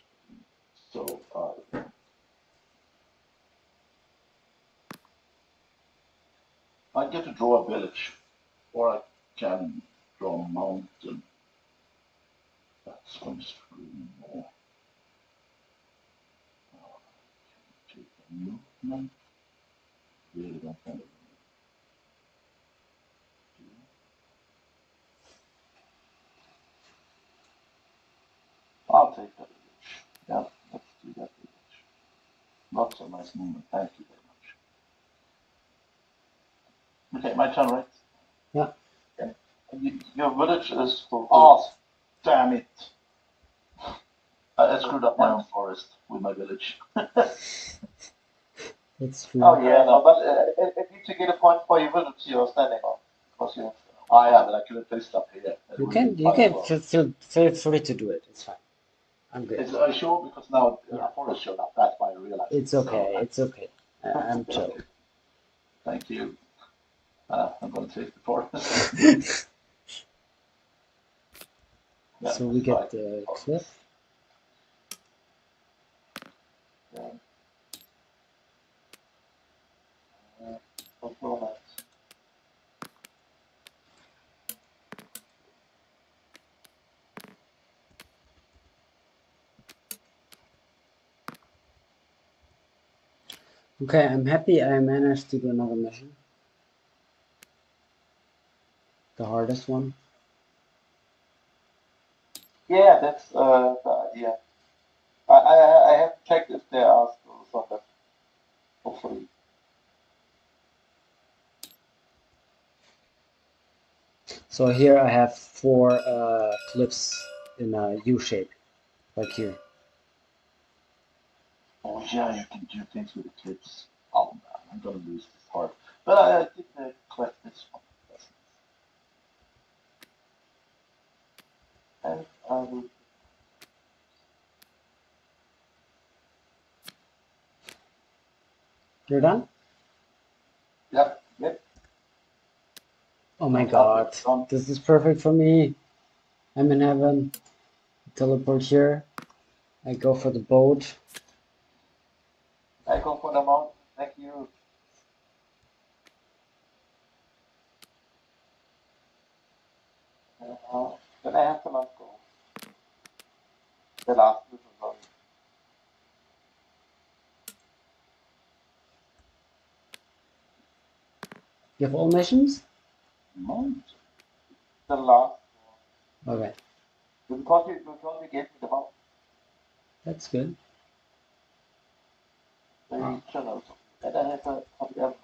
So, I get to draw a village, or I can draw a mountain. That's going to screw me more. Take a movement. Really don't want to. I'll take that village. Yeah, let's do that village. Lots of nice movement. Thank you very much. Okay, my turn, right? Yeah. Okay. Your village is for. Oh, damn it! I screwed up my own forest with my village. That's true. Oh yeah, no, but it needs to get a point for your village you're standing on, because you. I have, but I could have placed up here. You can feel free to do it. It's fine. I'm good. It's sure because now Yeah. forest showed up. That's why I realized. It's okay. So, It's okay. I'm chill. Thank you. I'm going to take the forest. Yeah, So we sorry. get the cliff. Yeah. Romance. Okay, I'm happy I managed to do another mission. The hardest one. Yeah, that's the idea. I have checked if there are still some left. Hopefully. So here I have 4 cliffs in a U shape, like here. Oh yeah, you can do things with the clips. Oh man, I'm gonna lose this part. But I did collect this one. That's nice. And I will. You're done? Yep. Oh my god, this is perfect for me. I'm in heaven. Teleport here. I go for the boat. I go for the mountain. Thank you. Then I have to not go. The last mission, sorry. You have all missions? Mount. The last one. Okay, Because you gave me the mountain. that's good. The channels. And I have a emerald.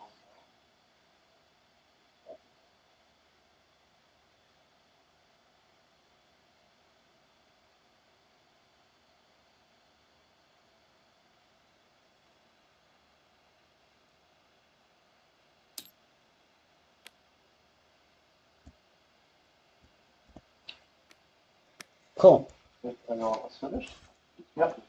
Cool. If anyone was finished. Yep.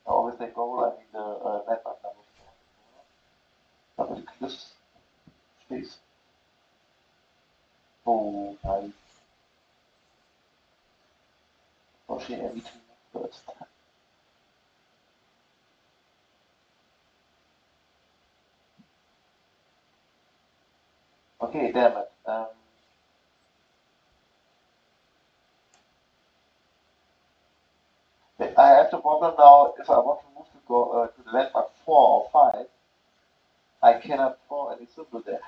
I always say goal, I mean the network number 4. Double this space. Oh, I pushing everything first. Okay, damn it. I have the problem now. If I want to move to go to the landmark 4 or 5, I cannot throw any symbol there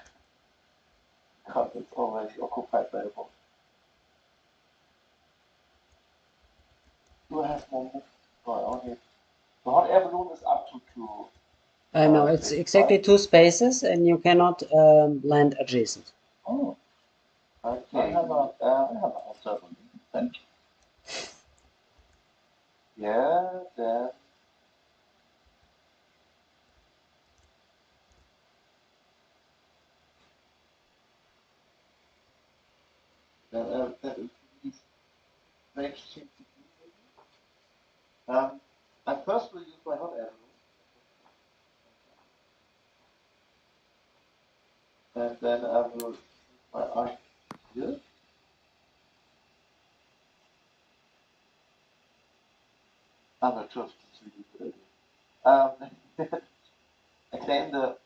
because it's already occupied by a boat. Do I have more move? No, I only. The hot air balloon is up to 2. No, it's exactly 2 spaces, and you cannot land adjacent. Oh, okay. I have an observer. Thank you. Yeah, then. That is strange thing to do. I first will use my hot air balloon, and then I will use my arc here. I'm not sure if this is really good idea. I claim the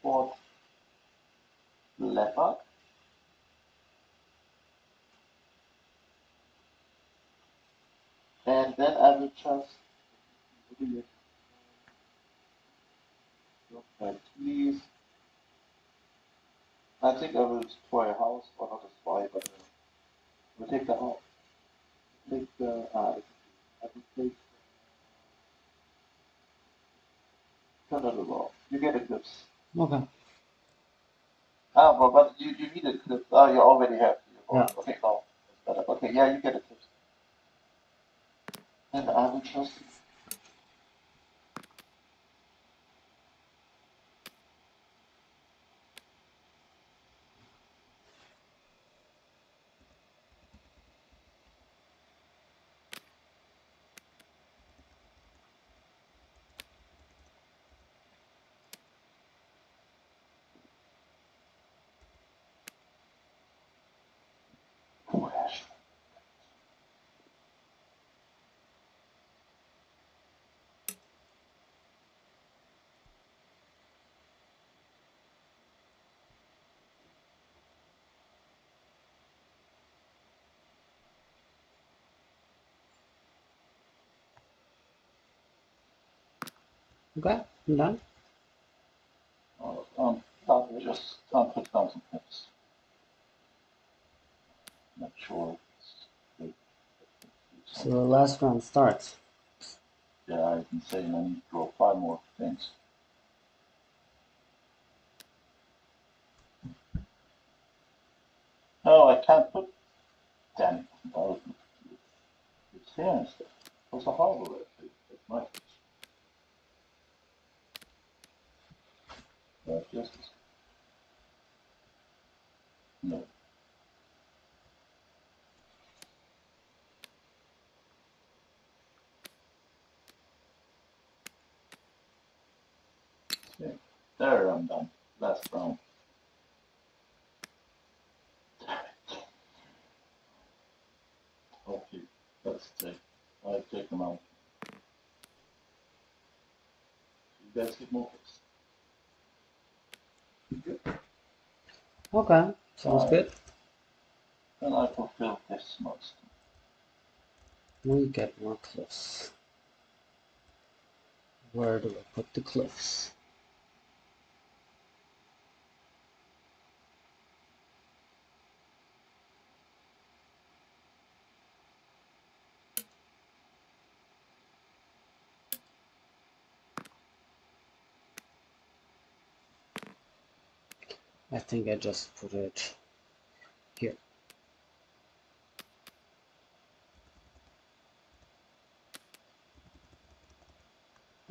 fourth leopard. And then I will just my keys. I think I will destroy a house, or not destroy, but we'll take the house. Take the I will take turn it around. You get eclipse. Okay. Ah, but you need eclipse. Oh, you already have. Yeah. Okay, no, that's better. Okay, yeah, you get eclipse. And I will just. Crash. Okay, I'm done. Just put down some pips. Not sure. So the last round starts. Yeah, I've been saying I need to draw 5 more things. No, I can't put. Damn it. It's here instead. What's a harbor actually? That's my There, I'm done. Last round. Okay, let's take. I take them out. You guys get more fixed. Okay, sounds good. And I fulfill this most. We get more cliffs. Where do I put the cliffs? I think I just put it here.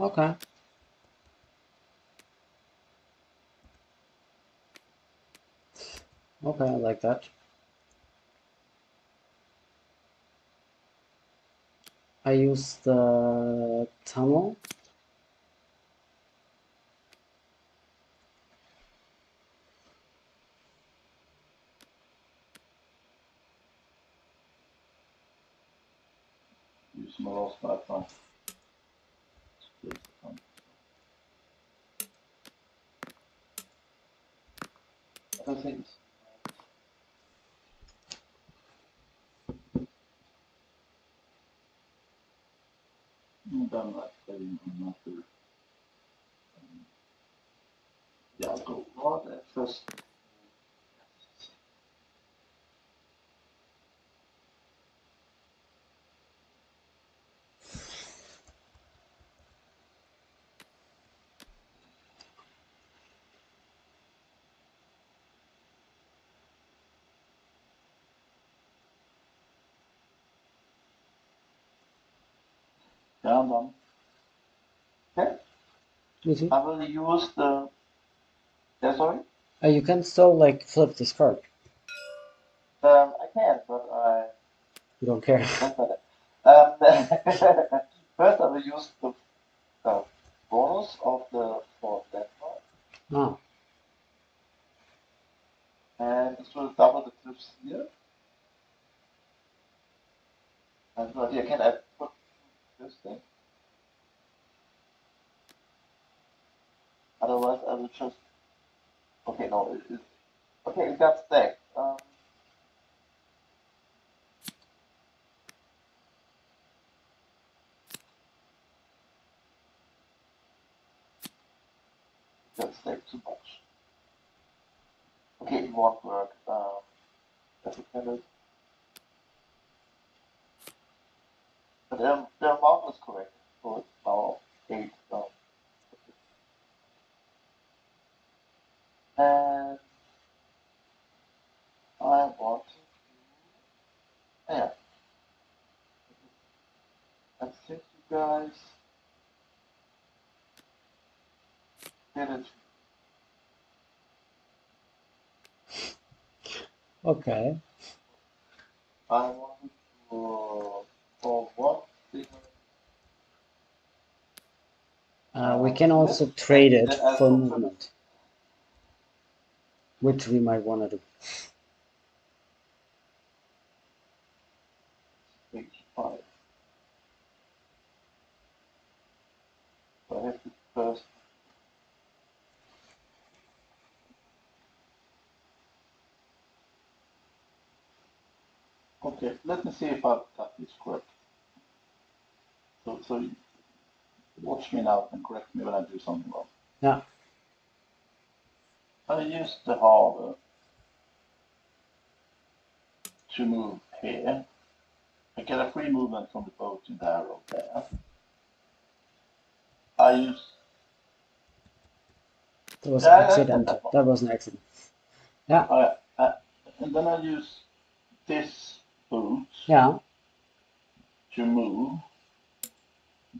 Okay. Okay, I like that. I use the tunnel. Use my last lifeline. I think I'm done that playing another. Yeah, I'll go raw there first. Yeah, I'm done. Okay. Easy. I will use the. Yeah, sorry. You can still like flip this card. I can, but I. You don't care. That's not it. First, I will use the bonus of the for that part, Ah, and it will double the clips here. And so here, can I put this thing? Otherwise, I will just. Okay, no, okay, it got stacked. It got stacked too much. Okay, it won't work. That's a kind of. But the amount is correct. So it's now 8. And I want to. Yeah. I think you guys did it. okay. I wanted to for one thing. We can also This, trade it then I for fulfill movement, which we might want to do. page 5. So I have to first. Okay, let me see if I've got this correct. So watch me now and correct me when I do something wrong. Yeah. I use the harbor to move here. I get a free movement from the boat in the arrow there. I use. That was Yeah, I get accidental. that one. That was an accident. Yeah. And then I use this boot Yeah. to move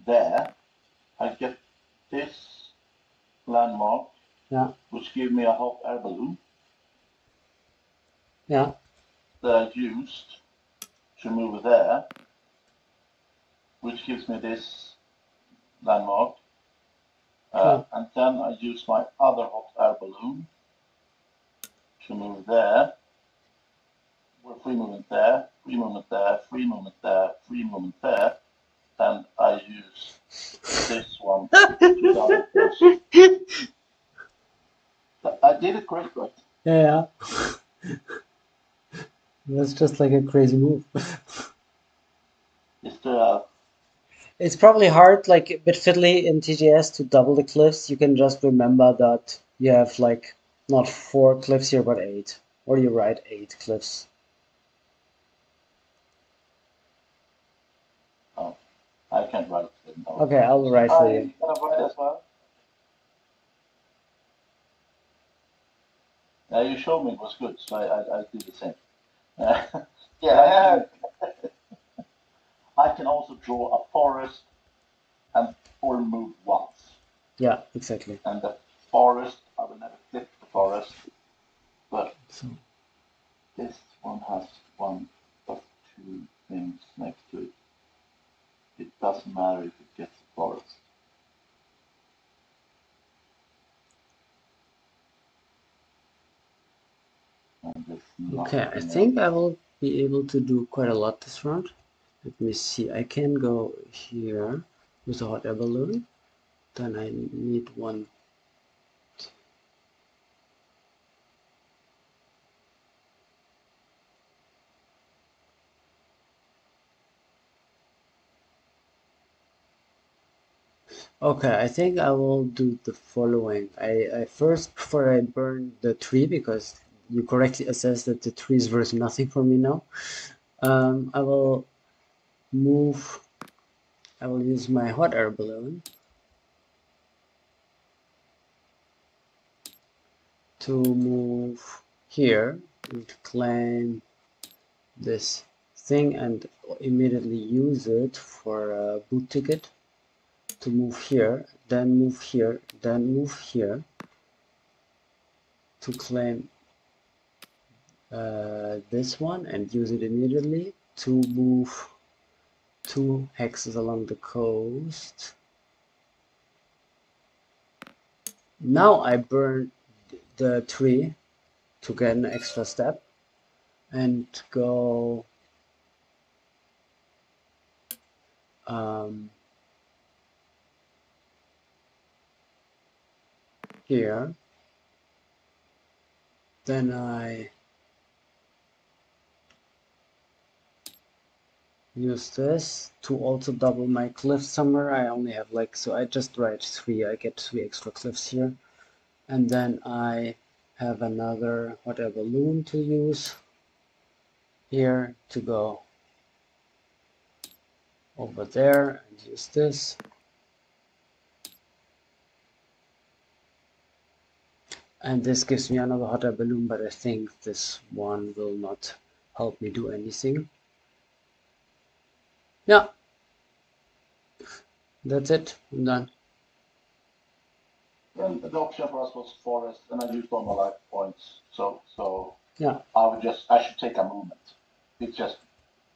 there. I get this landmark, Yeah. which gives me a hot air balloon Yeah. that I used to move there, which gives me this landmark. And then I use my other hot air balloon to move there. Free movement there, free movement there, free movement there, free movement there, and I use this one to double push. I did it correct, right? Yeah. That's just like a crazy move. Is there It's probably hard, like a bit fiddly in TGS to double the cliffs. You can just remember that you have like not 4 cliffs here, but 8. Or you write 8 cliffs. Oh, I can write it. No. Okay, I'll write for you. I can write as well. You showed me it was good, so I do the same. Yeah. I can also draw a forest and or move once. Yeah, exactly. And the forest, I will never clip the forest, but So. this one has one of 2 things next to it. It doesn't matter if it gets a forest. Okay, I think I will be able to do quite a lot this round. Let me see. I can go here with a hot air balloon. Then I need one. Okay, I think I will do the following. I first, before I burn the tree, because you correctly assessed that the tree is worth nothing for me now, I will use my hot air balloon to move here and claim this thing and immediately use it for a boot ticket to move here, then move here, then move here to claim this one and use it immediately to move 2 hexes along the coast. Now I burn the tree to get an extra step and go here. Then I use this to also double my cliff somewhere. I only have like, so I just write 3. I get 3 extra cliffs here. And then I have another hot air balloon to use here to go over there and use this. And this gives me another hot air balloon, but I think this one will not help me do anything. Yeah, that's it. I'm done. And the option for us was forest, and I used all my life points. So Yeah. I should take a movement. It's just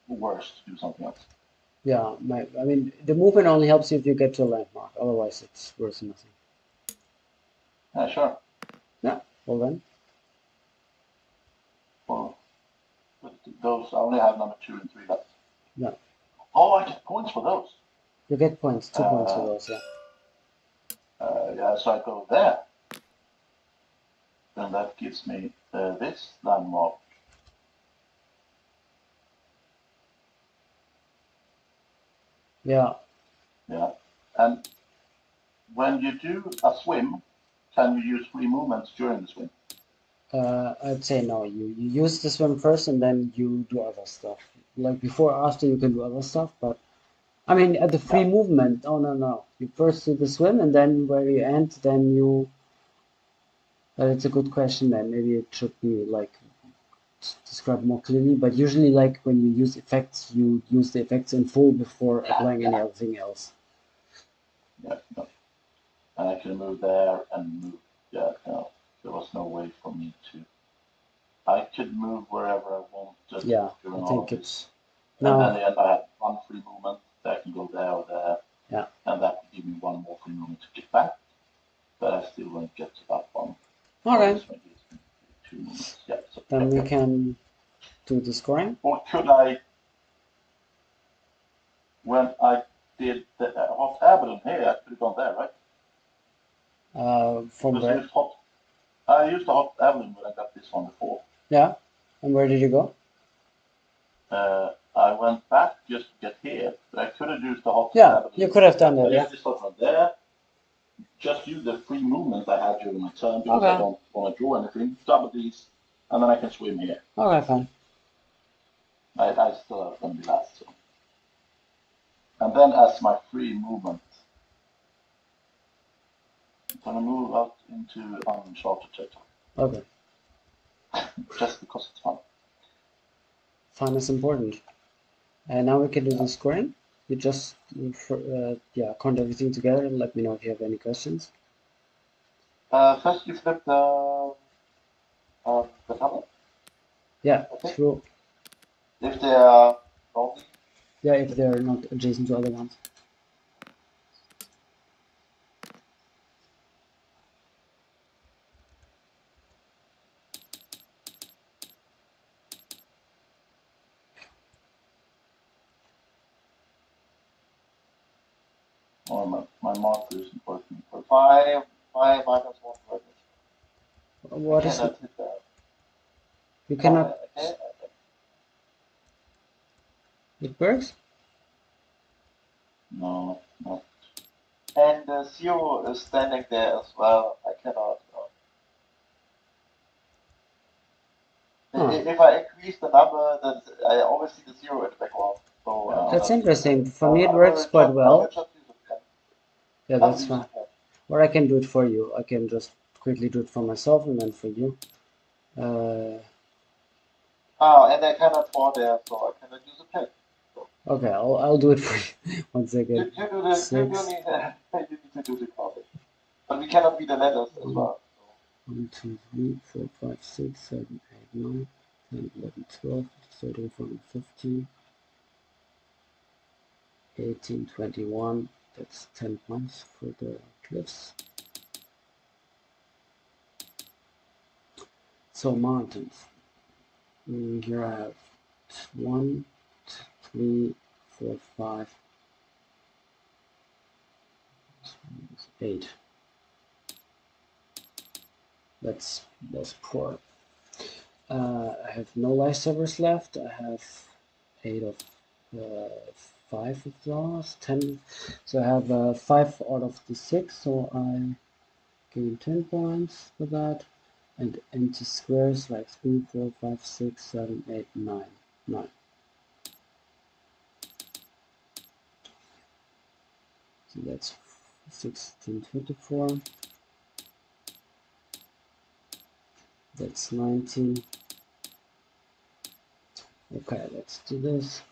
worse to do something else. Yeah, I mean, the movement only helps you if you get to a landmark. Otherwise, it's worth nothing. Yeah, sure. Yeah, well then. Well, those, I only have number 2 and 3 left. Yeah. Oh, I get points for those. You get points, 2 points for those, yeah. Yeah, so I go there. Then that gives me this landmark. Yeah. Yeah. And when you do a swim, can you use free movements during the swim? I'd say no. You use the swim first and then you do other stuff. Like before, after you can do other stuff, but I mean at the free movement. Oh no. You first do the swim and then where you end, then you. It's a good question. Then maybe it should be like described more clearly. But usually, like when you use effects, you use the effects in full before applying anything else. Yeah. No. And I can move there and move. Yeah. No. There was no way for me to. I could move wherever I wanted. Yeah, during I all think of it's this. And then I had one free movement. I can go there or there. Yeah. And that would give me one more free movement to get back. when it gets to that one. Okay. This one gives me 2 movements. Yeah. So Then we can do the scoring. or could I, when I did the hot air balloon here, I could have gone there, right? From where? I used the hot air balloon when I got this one before. Yeah. And where did you go? I went back just to get here, but I could have used the hot Yeah, air balloon. you could have done that, I yeah. just start from there. Just use the free movement I had during my turn because Okay. I don't want to draw anything. Double these, and then I can swim here. Okay, fine. I still have them the last one. And then as my free movement, I'm gonna move out into uncharted territory. Okay. Just because it's fun. Fun is important. And now we can do the scoring. You just count everything together and let me know if you have any questions. First you flip the number. Yeah, Okay. true. If they are wrong, Yeah, if they're not adjacent to other ones. Oh, my marker isn't working. my minus one working. What I is cannot it? hit that. You cannot. Okay. It works? No, not. And the zero is standing there as well. I cannot. Huh. If I increase the number, then I always see the zero in the background. So That's interesting. For me, it works quite well. Yeah, that's fine. Or I can do it for you. I can just quickly do it for myself and then for you. And I cannot draw there, so I cannot use a pen. Okay, I'll do it for you. 1 second. You do the, you need to do the counting. But we cannot be the letters as well. 1, 2, 3, 4, 5, 6, 7, 8, 9, 10, 11, 12, 13, 14, 15, 18, 21. That's 10 points for the cliffs. So mountains. Here I have 1, 2, 3, 4, 5, 8. That's poor. I have no lifesavers left. I have 8 of 5 of those, 10. So I have 5 out of the 6. So I gain 10 points for that. And empty squares like 3, 4, 5, 6, 7, 8, 9. 9. So that's 1624. That's 19. Okay, let's do this.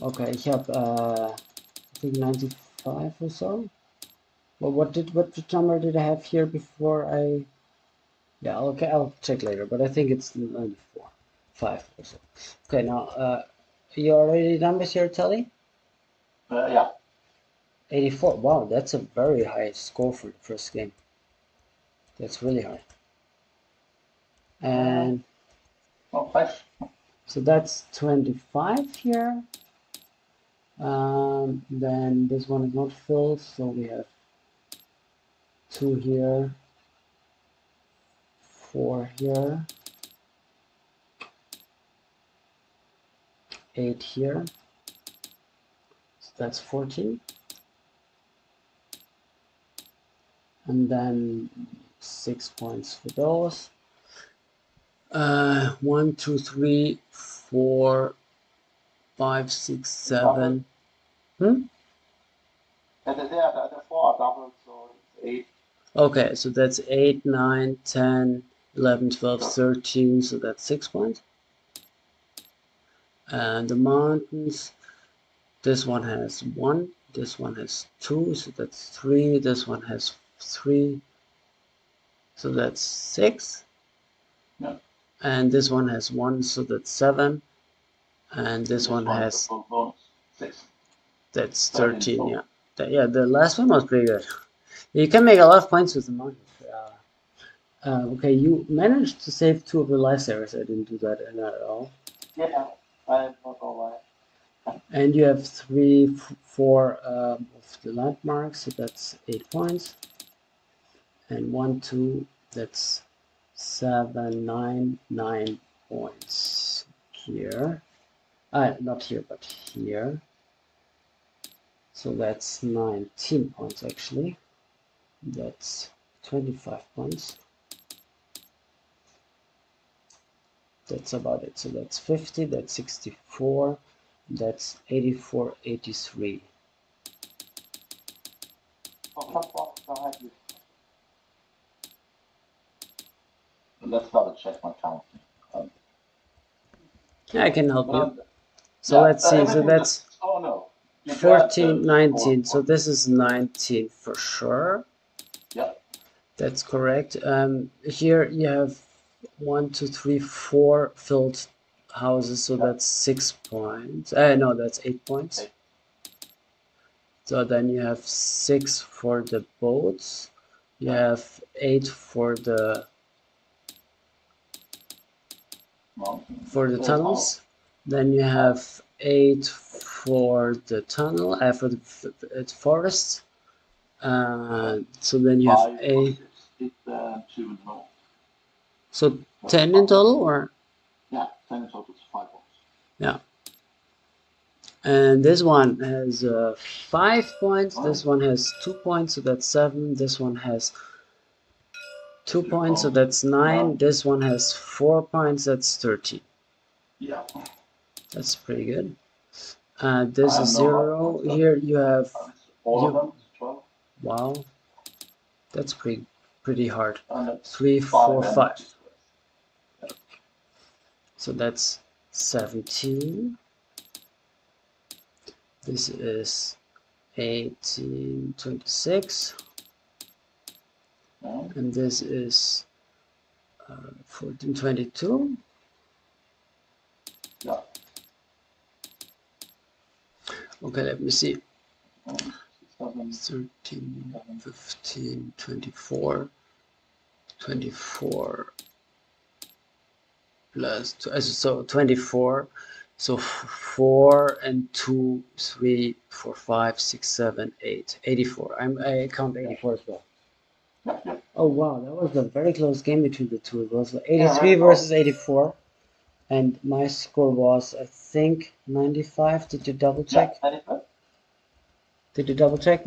Okay, ich habe I think 95 or so. Well, what number did I have here before I? Yeah, okay, I'll check later, but I think it's 94, 5 or so. Okay, now you already done with your tally? Yeah. 84. Wow, that's a very high score for the first game. That's really high. And Nice. so that's 25 here. Then this one is not filled, so we have 2 here, 4 here, 8 here. So that's 14. And then 6 points for those. 1, 2, 3, 4, 5, 6, 7. And the 4 are doubled, so it's 8. Okay, so that's 8, 9, 10, 11, 12, 13. So that's 6 points. And the mountains, this one has 1, this one has 2, so that's 3, this one has 3, so that's 6. Yeah. and this one has 1, so that's 7, and this one has bonus 6. that's 13, 13. so- Yeah, yeah. The last one was pretty good. You can make a lot of points with the money. Okay, you managed to save 2 of the lifesavers. I didn't do that at all. Yeah, I don't know why. And you have 3, 4 of the landmarks, so that's 8 points. And 1, 2, that's 7, 9, 9 points here. Not here, but here. So that's 19 points actually. That's 25 points. That's about it. So that's 50, that's 64, that's 84, 83. Let's double check my count. Yeah, I can help But you. So yeah, let's see. So everything that's just- oh no. You grabbed 14, the 19. score So this is 19 for sure. Yeah. That's correct. Here you have 1, 2, 3, 4 filled houses, so that's 6 points. No, that's 8 points. Eight. So then you have 6 for the boats. You have 8 for the tunnels. Then you have 8 for the tunnel, for the forest. So then you have 8. 2 in total. So 10 in total, or? Yeah, 10 in total is 5 points. Yeah. And this one has 5 points. This one has 2 points, so that's 7. This one has 2 points, so that's 9. This one has 4 points, that's 13. Yeah. That's pretty good. This is 0. Here you have all of them. 12. Wow, that's pretty hard. 3, 3, 4, 5. So that's 17. This is 18, 26. And this is 14, 22. Yeah. Okay, let me see. 7, 13, 15, 24. 24 plus 2, so 24. So 4 and 2, 3, 4, 5, 6, 7, 8. 84. I count 84 as well. Oh wow, that was a very close game between the two. It was 83 versus 84. And my score was, I think, 95. Did you double check? Yeah, 95? Did you double check?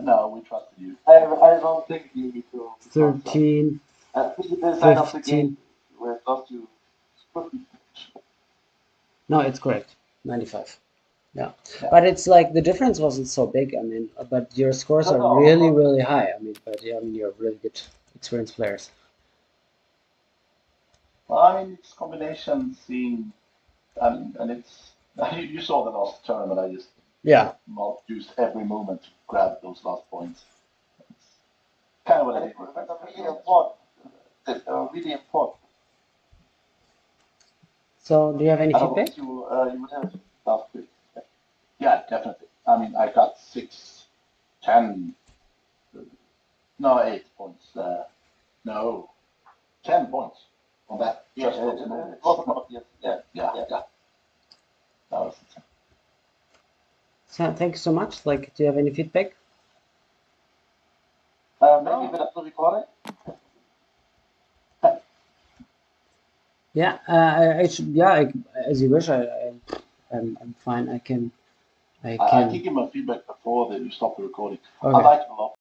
no, we trusted you. I don't think you need to. 13. I think the design of the 15. game where just you. No, it's correct. 95. Yeah. But it's like the difference wasn't so big. I mean, but your scores are really, really high. I mean, but yeah, I mean, you're really good, experienced players. Well, I mean, it's combination seeing, and it's you saw the last tournament. I just used every moment to grab those last points. It's kind of what I did. Really important. So, do you have any feedback? You would have last week. Yeah, definitely. I mean, I got 6, 10, no, 8 points. No, 10 points on that. Yeah, just yeah. That was it. So, thank you so much. Like, do you have any feedback? Maybe with the recording. Yeah, as you wish. I'm fine. I can. I can give my feedback before that you stop the recording. Okay. I liked it a lot.